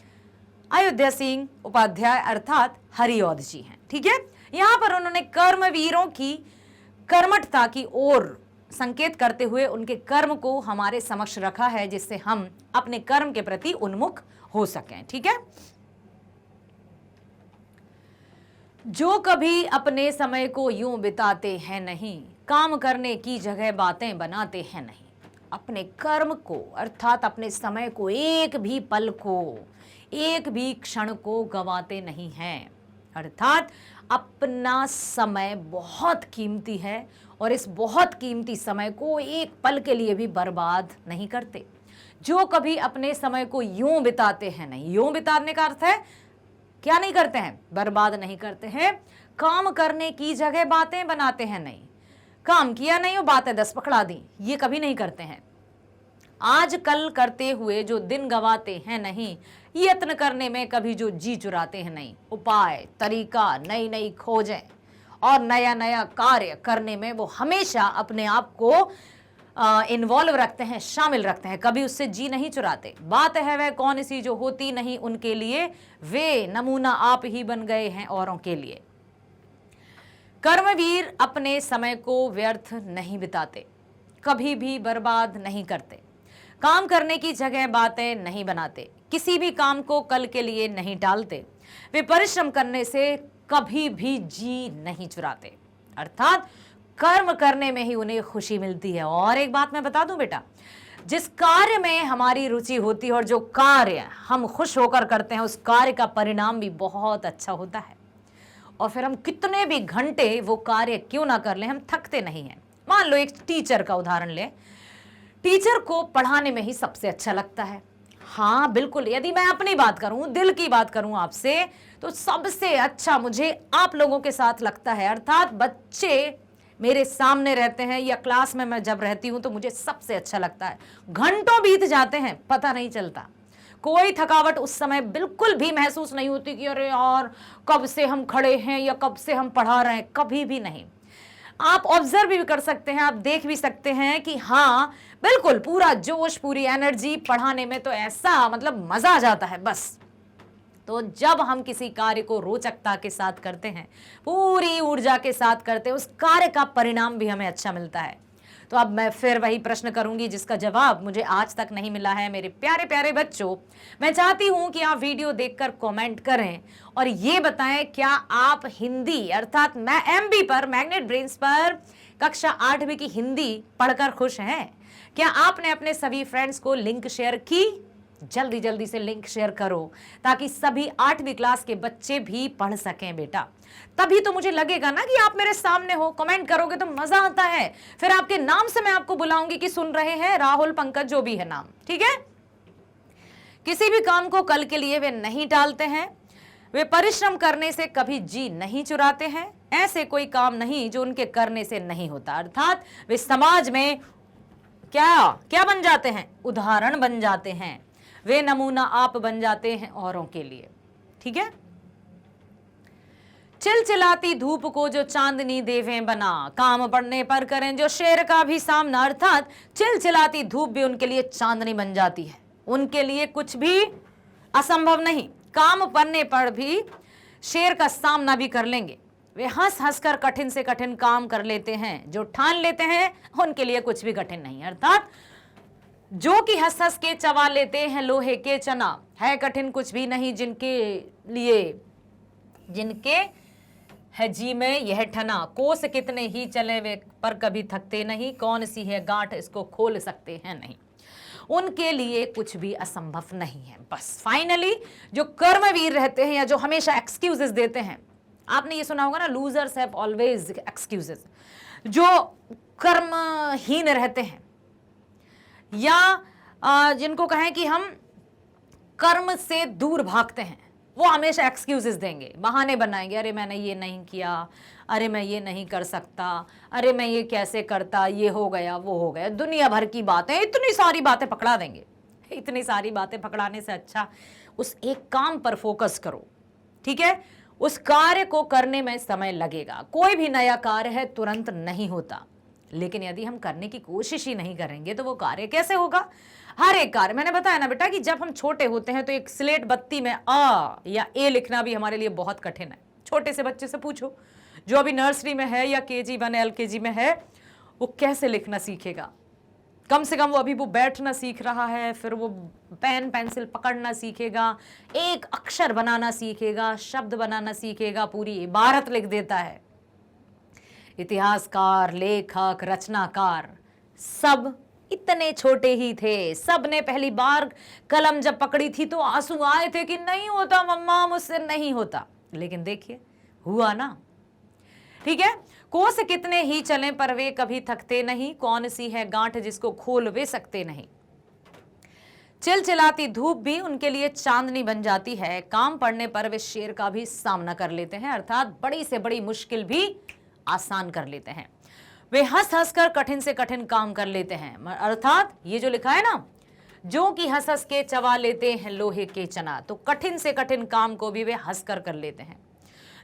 अयोध्या सिंह उपाध्याय अर्थात हरिऔध जी हैं, ठीक है। यहां पर उन्होंने कर्मवीरों की कर्मठता की ओर संकेत करते हुए उनके कर्म को हमारे समक्ष रखा है, जिससे हम अपने कर्म के प्रति उन्मुख हो सकें, ठीक है। जो कभी अपने समय को यूं बिताते हैं नहीं, काम करने की जगह बातें बनाते हैं नहीं। अपने कर्म को अर्थात अपने समय को, एक भी पल को, एक भी क्षण को गंवाते नहीं हैं। अर्थात अपना समय बहुत कीमती है और इस बहुत कीमती समय को एक पल के लिए भी बर्बाद नहीं करते। जो कभी अपने समय को यूं बिताते हैं नहीं, यूं बिताने का अर्थ है क्या नहीं करते हैं? बर्बाद नहीं करते हैं। काम करने की जगह बातें बनाते हैं नहीं, काम किया नहीं और बातें 10 पकड़ा दी, ये कभी नहीं करते हैं। आज कल करते हुए जो दिन गवाते हैं नहीं, यत्न करने में कभी जो जी चुराते हैं नहीं। उपाय तरीका नई नई खोजें और नया नया कार्य करने में वो हमेशा अपने आप को इन्वॉल्व रखते हैं, शामिल रखते हैं, कभी उससे जी नहीं चुराते। बात है वह कौन सी जो होती नहीं उनके लिए, वे नमूना आप ही बन गए हैं औरों के लिए। कर्मवीर अपने समय को व्यर्थ नहीं बिताते, कभी भी बर्बाद नहीं करते, काम करने की जगह बातें नहीं बनाते, किसी भी काम को कल के लिए नहीं टालते। वे परिश्रम करने से कभी भी जी नहीं चुराते, अर्थात कर्म करने में ही उन्हें खुशी मिलती है। और एक बात मैं बता दूं बेटा, जिस कार्य में हमारी रुचि होती है और जो कार्य हम खुश होकर करते हैं, उस कार्य का परिणाम भी बहुत अच्छा होता है। और फिर हम कितने भी घंटे वो कार्य क्यों ना कर लें, हम थकते नहीं हैं। मान लो एक टीचर का उदाहरण लें, टीचर को पढ़ाने में ही सबसे अच्छा लगता है। हाँ बिल्कुल, यदि मैं अपनी बात करूं, दिल की बात करूं आपसे, तो सबसे अच्छा मुझे आप लोगों के साथ लगता है, अर्थात बच्चे मेरे सामने रहते हैं या क्लास में मैं जब रहती हूं तो मुझे सबसे अच्छा लगता है। घंटों बीत जाते हैं, पता नहीं चलता, कोई थकावट उस समय बिल्कुल भी महसूस नहीं होती कि अरे यार कब से हम खड़े हैं या कब से हम पढ़ा रहे हैं, कभी भी नहीं। आप ऑब्जर्व भी कर सकते हैं, आप देख भी सकते हैं कि हाँ बिल्कुल पूरा जोश, पूरी एनर्जी, पढ़ाने में तो ऐसा मतलब मजा आ जाता है बस। तो जब हम किसी कार्य को रोचकता के साथ करते हैं, पूरी ऊर्जा के साथ करते हैं, उस कार्य का परिणाम भी हमें अच्छा मिलता है। तो अब मैं फिर वही प्रश्न करूंगी जिसका जवाब मुझे आज तक नहीं मिला है। मेरे प्यारे प्यारे बच्चों, मैं चाहती हूं कि आप वीडियो देखकर कमेंट करें और ये बताएं, क्या आप हिंदी अर्थात मैं एमबी पर, मैग्नेट ब्रेन्स पर कक्षा 8वीं की हिंदी पढ़कर खुश हैं? क्या आपने अपने सभी फ्रेंड्स को लिंक शेयर की? जल्दी जल्दी से लिंक शेयर करो ताकि सभी 8वीं क्लास के बच्चे भी पढ़ सकें बेटा। तभी तो मुझे लगेगा ना कि आप मेरे सामने हो, कमेंट करोगे तो मजा आता है। फिर आपके नाम से मैं आपको बुलाऊंगी कि सुन रहे हैं, राहुल, पंकज, जो भी है नाम, ठीक है। किसी भी काम को कल के लिए वे नहीं टालते हैं, वे परिश्रम करने से कभी जी नहीं चुराते हैं। ऐसे कोई काम नहीं जो उनके करने से नहीं होता, अर्थात वे समाज में क्या क्या बन जाते हैं? उदाहरण बन जाते हैं, वे नमूना आप बन जाते हैं औरों के लिए, ठीक है। चिलचिलाती धूप को जो चांदनी देवें बना, काम पड़ने पर करें जो शेर का भी सामना, अर्थात चिलचिलाती धूप भी उनके लिए चांदनी बन जाती है, उनके लिए कुछ भी असंभव नहीं, काम पड़ने पर भी शेर का सामना भी कर लेंगे। वे हंस हंस कर कठिन से कठिन काम कर लेते हैं, जो ठान लेते हैं उनके लिए कुछ भी कठिन नहीं, अर्थात जो कि हंस हंस के चबा लेते हैं लोहे के चना, है कठिन कुछ भी नहीं जिनके लिए, जिनके है जी में यह ठना, कोस कितने ही चले वे पर कभी थकते नहीं, कौन सी है गांठ इसको खोल सकते हैं नहीं, उनके लिए कुछ भी असंभव नहीं है। बस फाइनली जो कर्मवीर रहते हैं या जो हमेशा एक्सक्यूजेस देते हैं, आपने ये सुना होगा ना, लूजर्स हैव ऑलवेज एक्सक्यूजेस, जो कर्महीन रहते हैं या जिनको कहें कि हम कर्म से दूर भागते हैं, वो हमेशा एक्सक्यूजेस देंगे, बहाने बनाएंगे, अरे मैंने ये नहीं किया, अरे मैं ये नहीं कर सकता, अरे मैं ये कैसे करता, ये हो गया वो हो गया, दुनिया भर की बातें, इतनी सारी बातें पकड़ा देंगे। इतनी सारी बातें पकड़ाने से अच्छा उस एक काम पर फोकस करो, ठीक है। उस कार्य को करने में समय लगेगा, कोई भी नया कार्य है तुरंत नहीं होता, लेकिन यदि हम करने की कोशिश ही नहीं करेंगे तो वो कार्य कैसे होगा? हर एक कार्य, मैंने बताया ना बेटा कि जब हम छोटे होते हैं तो एक स्लेट बत्ती में आ या ए लिखना भी हमारे लिए बहुत कठिन है। छोटे से बच्चे से पूछो जो अभी नर्सरी में है या KG 1 LKG में है, वो कैसे लिखना सीखेगा? कम से कम वो अभी वो बैठना सीख रहा है, फिर वो पेन पेंसिल पकड़ना सीखेगा, एक अक्षर बनाना सीखेगा, शब्द बनाना सीखेगा, पूरी इबारत लिख देता है। इतिहासकार, लेखक, रचनाकार सब इतने छोटे ही थे, सब ने पहली बार कलम जब पकड़ी थी तो आंसू आए थे कि नहीं होता मम्मा, मुझसे नहीं होता, लेकिन देखिए हुआ ना, ठीक है। कोस कितने ही चलें पर वे कभी थकते नहीं, कौन सी है गांठ जिसको खोल वे सकते नहीं, चिलचिलाती धूप भी उनके लिए चांदनी बन जाती है, काम पड़ने पर वे शेर का भी सामना कर लेते हैं, अर्थात बड़ी से बड़ी मुश्किल भी आसान कर लेते हैं। वे हंस हंस कर कठिन से कठिन काम कर लेते हैं, अर्थात ये जो लिखा है ना, जो कि हंस हंस के चबा लेते हैं लोहे के चना, तो कठिन से कठिन काम को भी वे हंस कर लेते हैं,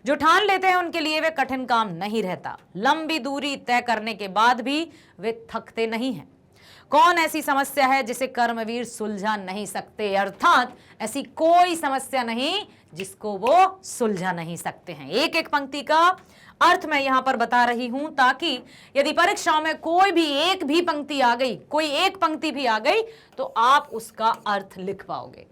जो ठान लेते हैं उनके लिए वे कठिन काम नहीं रहता, लंबी दूरी तय करने के बाद भी वे थकते नहीं हैं। कौन ऐसी समस्या है जिसे कर्मवीर सुलझा नहीं सकते, अर्थात ऐसी कोई समस्या नहीं जिसको वो सुलझा नहीं सकते हैं। एक एक पंक्ति का अर्थ मैं यहां पर बता रही हूं ताकि यदि परीक्षाओं में कोई भी एक भी पंक्ति आ गई, कोई एक पंक्ति भी आ गई तो आप उसका अर्थ लिख पाओगे।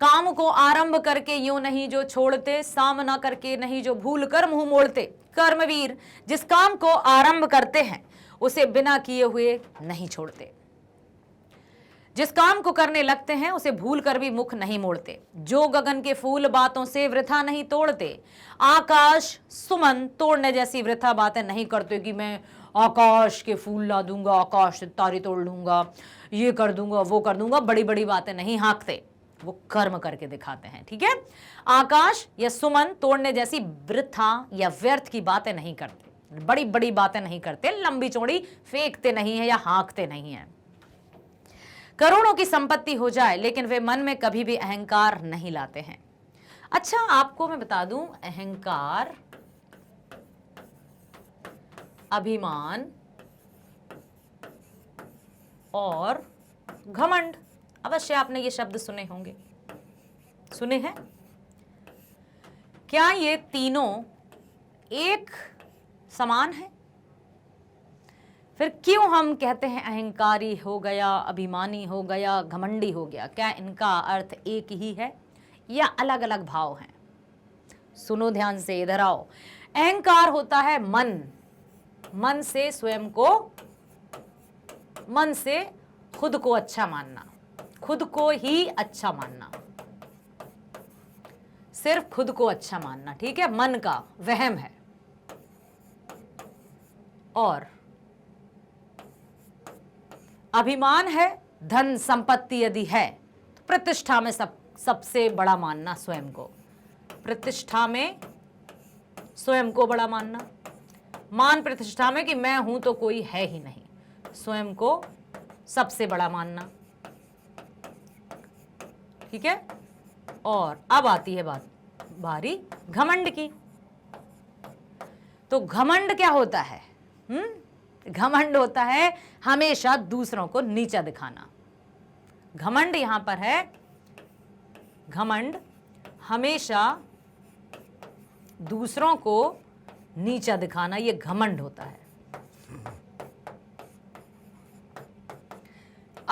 काम को आरंभ करके यूं नहीं जो छोड़ते, सामना करके नहीं जो भूल कर मुंह मोड़ते। कर्मवीर जिस काम को आरंभ करते हैं उसे बिना किए हुए नहीं छोड़ते, जिस काम को करने लगते हैं उसे भूल कर भी मुख नहीं मोड़ते, जो गगन के फूल बातों से वृथा नहीं तोड़ते, आकाश सुमन तोड़ने जैसी वृथा बातें नहीं करते कि मैं आकाश के फूल ला दूंगा, आकाश से तारे तोड़ लूंगा, ये कर दूंगा, वो कर दूंगा, बड़ी बड़ी बातें नहीं हाँकते, वो कर्म करके दिखाते हैं। ठीक है, आकाश या सुमन तोड़ने जैसी वृथा या व्यर्थ की बातें नहीं करते, बड़ी बड़ी बातें नहीं करते, लंबी चौड़ी फेंकते नहीं है या हाँकते नहीं है। करोड़ों की संपत्ति हो जाए लेकिन वे मन में कभी भी अहंकार नहीं लाते हैं। अच्छा, आपको मैं बता दूं, अहंकार, अभिमान और घमंड, अवश्य आपने ये शब्द सुने होंगे, सुने हैं? क्या ये तीनों एक समान है? फिर क्यों हम कहते हैं अहंकारी हो गया, अभिमानी हो गया, घमंडी हो गया? क्या इनका अर्थ एक ही है या अलग अलग भाव हैं? सुनो ध्यान से, इधर आओ। अहंकार होता है मन, मन से स्वयं को, मन से खुद को अच्छा मानना, खुद को ही अच्छा मानना, सिर्फ खुद को अच्छा मानना। ठीक है, मन का वहम है। और अभिमान है, धन संपत्ति यदि है तो प्रतिष्ठा में सबसे बड़ा मानना स्वयं को, प्रतिष्ठा में स्वयं को बड़ा मानना, मान प्रतिष्ठा में कि मैं हूं तो कोई है ही नहीं, स्वयं को सबसे बड़ा मानना। ठीक है, और अब आती है बारी घमंड की। तो घमंड क्या होता है? घमंड होता है हमेशा दूसरों को नीचा दिखाना। घमंड यहां पर है, घमंड हमेशा दूसरों को नीचा दिखाना, ये घमंड होता है।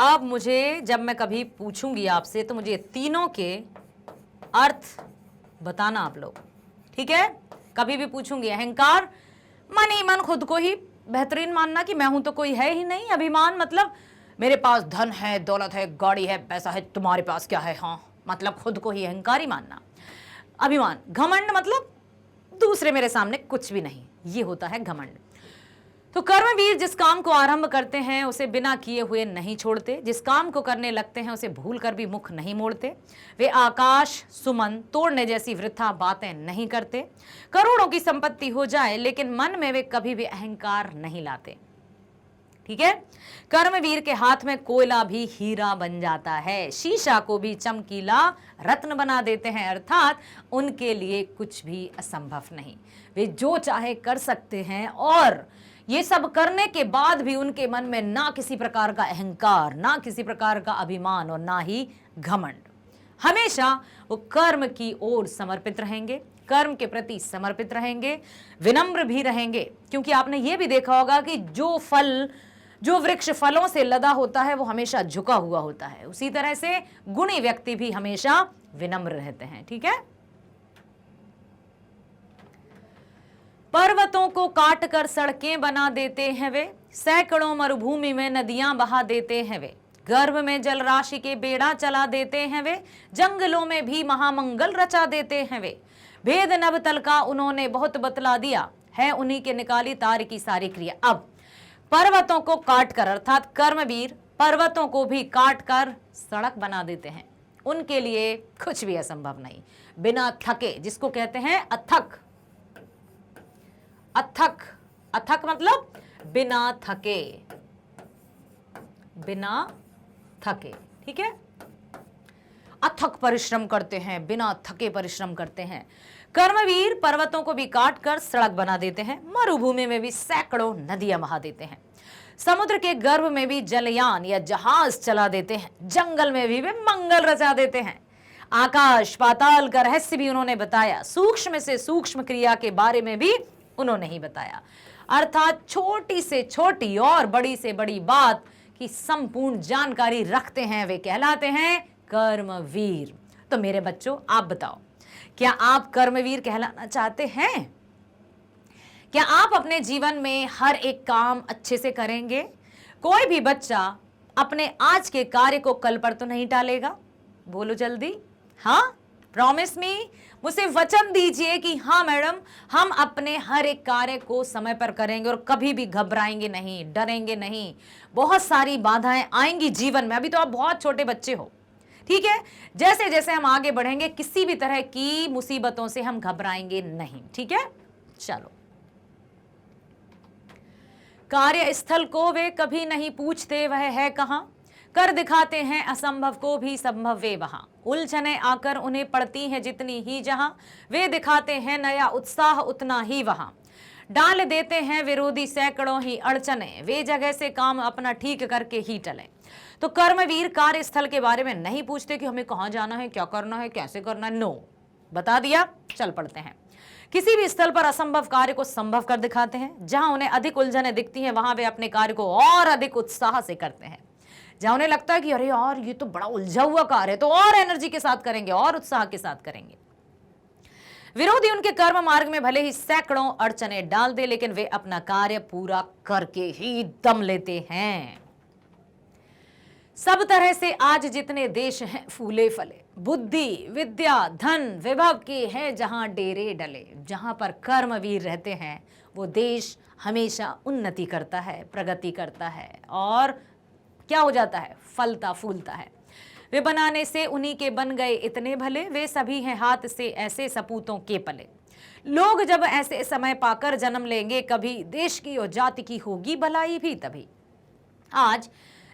अब मुझे, जब मैं कभी पूछूंगी आपसे, तो मुझे तीनों के अर्थ बताना आप लोग। ठीक है, कभी भी पूछूंगी, अहंकार मन ही मन खुद को ही बेहतरीन मानना कि मैं हूं तो कोई है ही नहीं। अभिमान मतलब मेरे पास धन है, दौलत है, गाड़ी है, पैसा है, तुम्हारे पास क्या है, हाँ, मतलब खुद को ही अहंकारी मानना, अभिमान। घमंड मतलब दूसरे मेरे सामने कुछ भी नहीं, ये होता है घमंड। तो कर्मवीर जिस काम को आरंभ करते हैं उसे बिना किए हुए नहीं छोड़ते, जिस काम को करने लगते हैं उसे भूल कर भी मुख नहीं मोड़ते। वे आकाश सुमन तोड़ने जैसी वृथा बातें नहीं करते। करोड़ों की संपत्ति हो जाए लेकिन मन में वे कभी भी अहंकार नहीं लाते। ठीक है, कर्मवीर के हाथ में कोयला भी हीरा बन जाता है, शीशा को भी चमकीला रत्न बना देते हैं, अर्थात उनके लिए कुछ भी असंभव नहीं। वे जो चाहे कर सकते हैं और ये सब करने के बाद भी उनके मन में ना किसी प्रकार का अहंकार, ना किसी प्रकार का अभिमान और ना ही घमंड। हमेशा वो कर्म की ओर समर्पित रहेंगे, कर्म के प्रति समर्पित रहेंगे, विनम्र भी रहेंगे। क्योंकि आपने ये भी देखा होगा कि जो वृक्ष फलों से लदा होता है वो हमेशा झुका हुआ होता है, उसी तरह से गुणी व्यक्ति भी हमेशा विनम्र रहते हैं। ठीक है, पर्वतों को काट कर सड़कें बना देते हैं वे, सैकड़ों मरुभूमि में नदियां बहा देते हैं वे, गर्भ में जल राशि के बेड़ा चला देते हैं वे, जंगलों में भी महामंगल रचा देते हैं वे। भेद नभ तल का उन्होंने बहुत बतला दिया है, उन्हीं के निकाली तार की सारी क्रिया। अब पर्वतों को काट कर, अर्थात कर्मवीर पर्वतों को भी काट कर सड़क बना देते हैं, उनके लिए कुछ भी असंभव नहीं, बिना थके, जिसको कहते हैं अथक। अथक, अथक मतलब बिना थके, बिना थके। ठीक है, अथक परिश्रम करते हैं, बिना थके परिश्रम करते हैं। कर्मवीर पर्वतों को भी काट कर सड़क बना देते हैं, मरुभूमि में भी सैकड़ों नदियां बहा देते हैं, समुद्र के गर्भ में भी जलयान या जहाज चला देते हैं, जंगल में भी वे मंगल रचा देते हैं। आकाश पाताल का रहस्य भी उन्होंने बताया, सूक्ष्म से सूक्ष्म क्रिया के बारे में भी उन्होंने ही बताया, अर्थात छोटी से छोटी और बड़ी से बड़ी बात की संपूर्ण जानकारी रखते हैं, वे कहलाते हैं कर्मवीर। तो मेरे बच्चों, आप बताओ, क्या आप कर्मवीर कहलाना चाहते हैं? क्या आप अपने जीवन में हर एक काम अच्छे से करेंगे? कोई भी बच्चा अपने आज के कार्य को कल पर तो नहीं टालेगा, बोलो जल्दी। हाँ, प्रॉमिस मी, मुझसे वचन दीजिए कि हाँ मैडम, हम अपने हर एक कार्य को समय पर करेंगे और कभी भी घबराएंगे नहीं, डरेंगे नहीं। बहुत सारी बाधाएं आएंगी जीवन में, अभी तो आप बहुत छोटे बच्चे हो, ठीक है। जैसे जैसे हम आगे बढ़ेंगे किसी भी तरह की मुसीबतों से हम घबराएंगे नहीं, ठीक है। चलो, कार्यस्थल को वे कभी नहीं पूछते वह है कहां, कर दिखाते हैं असंभव को भी संभव वे वहां, उलझने आकर उन्हें पड़ती हैं जितनी ही जहां, वे दिखाते हैं नया उत्साह उतना ही वहां, डाल देते हैं विरोधी सैकड़ों ही अड़चने, वे जगह से काम अपना ठीक करके ही टले। तो कर्मवीर कार्यस्थल के बारे में नहीं पूछते कि हमें कहां जाना है, क्या करना है, कैसे करना है, नो, बता दिया, चल पड़ते हैं। किसी भी स्थल पर असंभव कार्य को संभव कर दिखाते हैं। जहां उन्हें अधिक उलझनें दिखती हैं वहां वे अपने कार्य को और अधिक उत्साह से करते हैं। जहां उन्हें लगता है कि अरे यार ये तो बड़ा उलझा हुआ कार्य है, तो और एनर्जी के साथ करेंगे और उत्साह के साथ करेंगे। विरोधी उनके कर्म मार्ग में भले ही सैकड़ों अड़चने डाल दे, लेकिन वे अपना कार्य पूरा करके ही दम लेते हैं। सब तरह से आज जितने देश हैं फूले फले, बुद्धि विद्या धन विभव के हैं जहां डेरे डले, जहां पर कर्मवीर रहते हैं वो देश हमेशा उन्नति करता है, प्रगति करता है और क्या हो जाता है, फलता फूलता है। वे बनाने से उन्हीं के बन गए इतने भले, वे सभी हैं हाथ से ऐसे सपूतों के पले। लोग जब ऐसे समय पाकर जन्म लेंगे कभी, देश की और जाति की होगी भलाई भी तभी। आज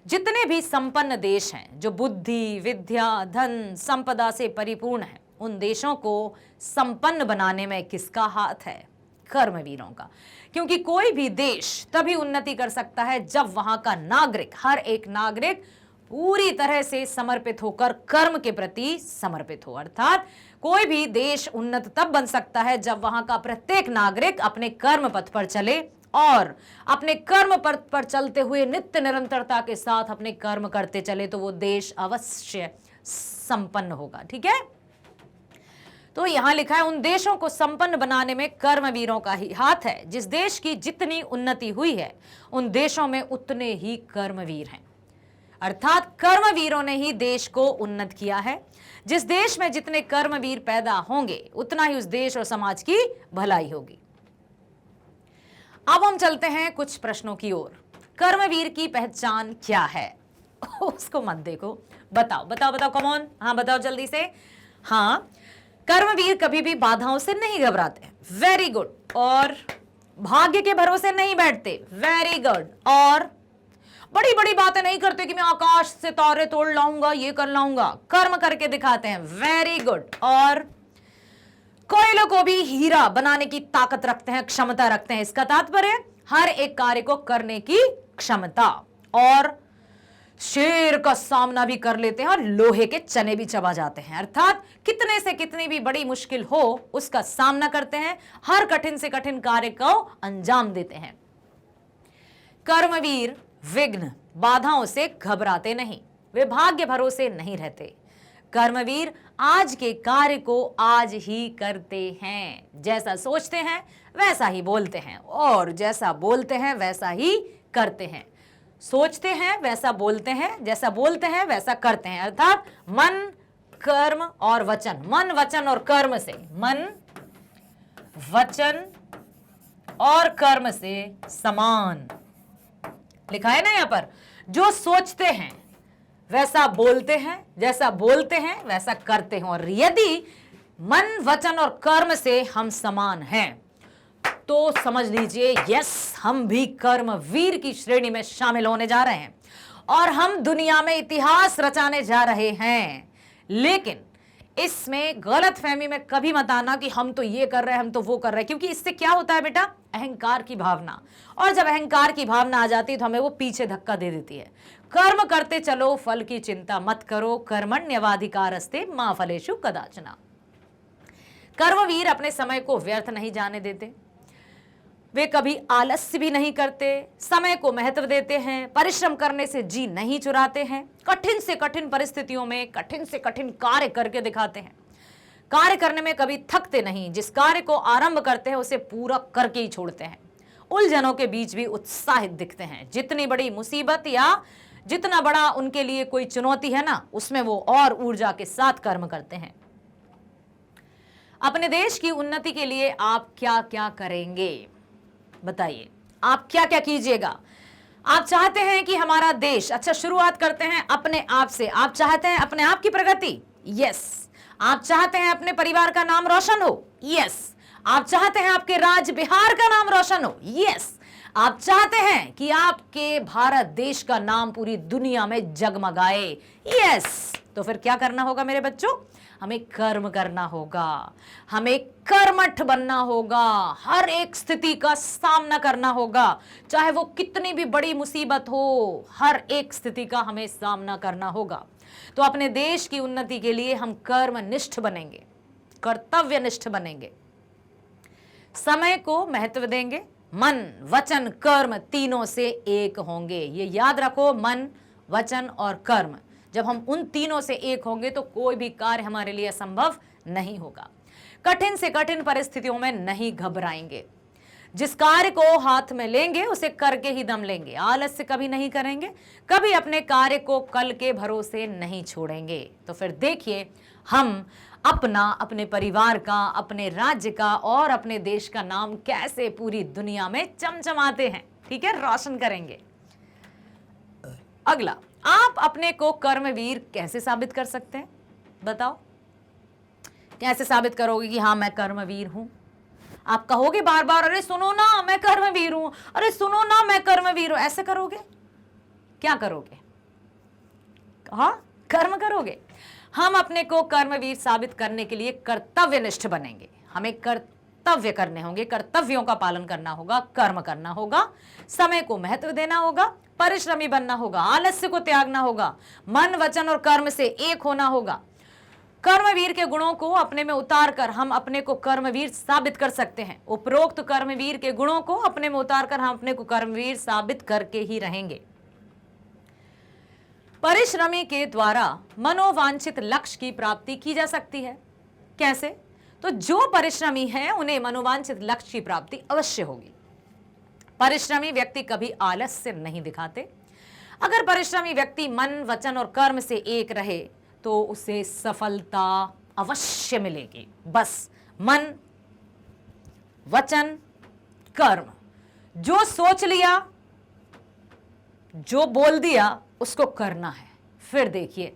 जितने भी संपन्न देश हैं जो बुद्धि विद्या धन संपदा से परिपूर्ण हैं, उन देशों को संपन्न बनाने में किसका हाथ है, कर्मवीरों का। क्योंकि कोई भी देश तभी उन्नति कर सकता है जब वहां का नागरिक, हर एक नागरिक पूरी तरह से समर्पित होकर कर्म के प्रति समर्पित हो। अर्थात कोई भी देश उन्नत तब बन सकता है जब वहां का प्रत्येक नागरिक अपने कर्म पथ पर चले और अपने कर्म पथ पर चलते हुए नित्य निरंतरता के साथ अपने कर्म करते चले, तो वो देश अवश्य संपन्न होगा, ठीक है। तो यहां लिखा है उन देशों को संपन्न बनाने में कर्मवीरों का ही हाथ है। जिस देश की जितनी उन्नति हुई है उन देशों में उतने ही कर्मवीर हैं। अर्थात कर्मवीरों ने ही देश को उन्नत किया है। जिस देश में जितने कर्मवीर पैदा होंगे उतना ही उस देश और समाज की भलाई होगी। अब हम चलते हैं कुछ प्रश्नों की ओर। कर्मवीर की पहचान क्या है? उसको मत देखो, बताओ बताओ बताओ, कम ऑन, हाँ बताओ जल्दी से। हाँ, कर्मवीर कभी भी बाधाओं से नहीं घबराते, वेरी गुड। और भाग्य के भरोसे नहीं बैठते, वेरी गुड। और बड़ी बड़ी बातें नहीं करते कि मैं आकाश से तारे तोड़ लाऊंगा, ये कर लाऊंगा, कर्म करके दिखाते हैं, वेरी गुड। और कोयलों को भी हीरा बनाने की ताकत रखते हैं, क्षमता रखते हैं। इसका तात्पर्य हर एक कार्य को करने की क्षमता। और शेर का सामना भी कर लेते हैं और लोहे के चने भी चबा जाते हैं। अर्थात कितने से कितनी भी बड़ी मुश्किल हो उसका सामना करते हैं, हर कठिन से कठिन कार्य को अंजाम देते हैं। कर्मवीर विघ्न बाधाओं से घबराते नहीं, वे भाग्य भरोसे नहीं रहते। कर्मवीर आज के कार्य को आज ही करते हैं। जैसा सोचते हैं वैसा ही बोलते हैं और जैसा बोलते हैं वैसा ही करते हैं। सोचते हैं वैसा बोलते हैं, जैसा बोलते हैं वैसा करते हैं। अर्थात मन कर्म और वचन, मन वचन और कर्म से, मन वचन और कर्म से समान लिखा है ना यहां पर। जो सोचते हैं वैसा बोलते हैं, जैसा बोलते हैं वैसा करते हैं। और यदि मन वचन और कर्म से हम समान हैं तो समझ लीजिए यस, हम भी कर्मवीर की श्रेणी में शामिल होने जा रहे हैं और हम दुनिया में इतिहास रचाने जा रहे हैं। लेकिन इसमें गलतफहमी में कभी मत आना कि हम तो ये कर रहे हैं, हम तो वो कर रहे हैं, क्योंकि इससे क्या होता है बेटा, अहंकार की भावना। और जब अहंकार की भावना आ जाती है तो हमें वो पीछे धक्का दे देती है। कर्म करते चलो, फल की चिंता मत करो, कर्मण्यवाधिकारस्ते मा फलेषु कदाचन। कर्मवीर अपने समय को व्यर्थ नहीं जाने देते, वे कभी आलस्य भी नहीं करते, समय को महत्व देते हैं, परिश्रम करने से जी नहीं चुराते हैं, कठिन से कठिन परिस्थितियों में कठिन से कठिन कार्य करके दिखाते हैं। कार्य करने में कभी थकते नहीं, जिस कार्य को आरंभ करते हैं उसे पूरा करके ही छोड़ते हैं। उलझनों के बीच भी उत्साहित दिखते हैं। जितनी बड़ी मुसीबत या जितना बड़ा उनके लिए कोई चुनौती है ना, उसमें वो और ऊर्जा के साथ कर्म करते हैं। अपने देश की उन्नति के लिए आप क्या क्या करेंगे? बताइए, आप क्या क्या कीजिएगा? आप चाहते हैं कि हमारा देश, अच्छा शुरुआत करते हैं अपने आप से। आप चाहते हैं अपने आप की प्रगति? यस। आप चाहते हैं अपने परिवार का नाम रोशन हो? यस। आप चाहते हैं आपके राज्य बिहार का नाम रोशन हो? यस। आप चाहते हैं कि आपके भारत देश का नाम पूरी दुनिया में जगमगाए? यस। तो फिर क्या करना होगा मेरे बच्चों? हमें कर्म करना होगा, हमें कर्मठ बनना होगा, हर एक स्थिति का सामना करना होगा, चाहे वो कितनी भी बड़ी मुसीबत हो, हर एक स्थिति का हमें सामना करना होगा। तो अपने देश की उन्नति के लिए हम कर्मनिष्ठ बनेंगे, कर्तव्यनिष्ठ बनेंगे, समय को महत्व देंगे, मन वचन कर्म तीनों से एक होंगे। ये याद रखो, मन वचन और कर्म, जब हम उन तीनों से एक होंगे तो कोई भी कार्य हमारे लिए असंभव नहीं होगा। कठिन से कठिन परिस्थितियों में नहीं घबराएंगे, जिस कार्य को हाथ में लेंगे उसे करके ही दम लेंगे, आलस्य कभी नहीं करेंगे, कभी अपने कार्य को कल के भरोसे नहीं छोड़ेंगे। तो फिर देखिए, हम अपना, अपने परिवार का, अपने राज्य का और अपने देश का नाम कैसे पूरी दुनिया में चमचमाते हैं, ठीक है, रोशन करेंगे। अगला, आप अपने को कर्मवीर कैसे साबित कर सकते हैं? बताओ, कैसे साबित करोगे कि हाँ मैं कर्मवीर हूं? आप कहोगे बार बार, अरे सुनो ना मैं कर्मवीर हूं, अरे सुनो ना मैं कर्मवीर हूं, ऐसे करोगे? क्या करोगे? हाँ, कर्म करोगे। हम अपने को कर्मवीर साबित करने के लिए कर्तव्यनिष्ठ बनेंगे, हमें कर्तव्य करने होंगे, कर्तव्यों का पालन करना होगा, कर्म करना होगा, समय को महत्व देना होगा, परिश्रमी बनना होगा, आलस्य को त्यागना होगा, मन वचन और कर्म से एक होना होगा। कर्मवीर के गुणों को अपने में उतार कर हम अपने को कर्मवीर साबित कर सकते हैं। उपरोक्त कर्मवीर के गुणों को अपने में उतार कर हम अपने को कर्मवीर साबित करके ही रहेंगे। परिश्रमी के द्वारा मनोवांछित लक्ष्य की प्राप्ति की जा सकती है। कैसे? तो जो परिश्रमी हैं उन्हें मनोवांछित लक्ष्य की प्राप्ति अवश्य होगी। परिश्रमी व्यक्ति कभी आलस्य नहीं दिखाते। अगर परिश्रमी व्यक्ति मन वचन और कर्म से एक रहे तो उसे सफलता अवश्य मिलेगी। बस मन वचन कर्म, जो सोच लिया, जो बोल दिया उसको करना है। फिर देखिए,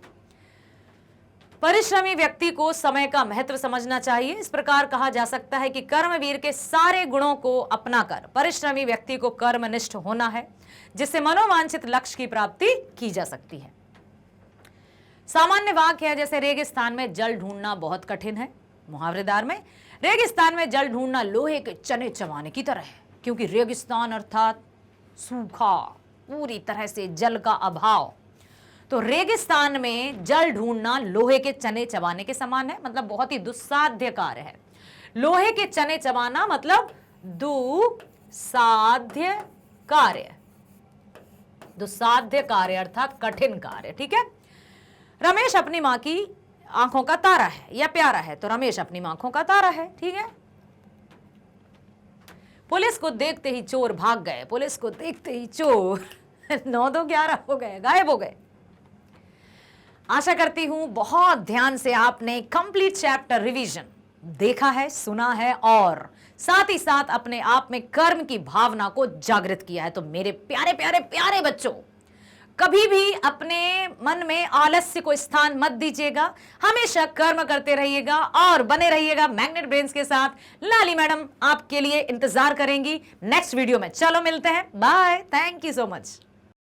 परिश्रमी व्यक्ति को समय का महत्व समझना चाहिए। इस प्रकार कहा जा सकता है कि कर्मवीर के सारे गुणों को अपनाकर परिश्रमी व्यक्ति को कर्मनिष्ठ होना है, जिससे मनोवांछित लक्ष्य की प्राप्ति की जा सकती है। सामान्य वाक्य है जैसे रेगिस्तान में जल ढूंढना बहुत कठिन है। मुहावरेदार में रेगिस्तान में जल ढूंढना लोहे के चने चबाने की तरह है, क्योंकि रेगिस्तान अर्थात सूखा, पूरी तरह से जल का अभाव। तो रेगिस्तान में जल ढूंढना लोहे के चने चबाने के समान है, मतलब बहुत ही दुस्साध्य कार्य है। लोहे के चने चबाना मतलब दुस्साध्य कार्य, दुस्साध्य कार्य अर्थात कठिन कार्य। ठीक है। रमेश अपनी मां की आंखों का तारा है या प्यारा है, तो रमेश अपनी आंखों का तारा है। ठीक है। पुलिस को देखते ही चोर भाग गए, पुलिस को देखते ही चोर 9-2-11 हो गए, गायब हो गए। आशा करती हूं बहुत ध्यान से आपने कंप्लीट चैप्टर रिवीजन देखा है, सुना है और साथ ही साथ अपने आप में कर्म की भावना को जागृत किया है। तो मेरे प्यारे प्यारे प्यारे बच्चों, कभी भी अपने मन में आलस्य को स्थान मत दीजिएगा, हमेशा कर्म करते रहिएगा और बने रहिएगा मैग्नेट ब्रेन्स के साथ। लाली मैडम आपके लिए इंतजार करेंगी नेक्स्ट वीडियो में। चलो मिलते हैं, bye, thank you so much.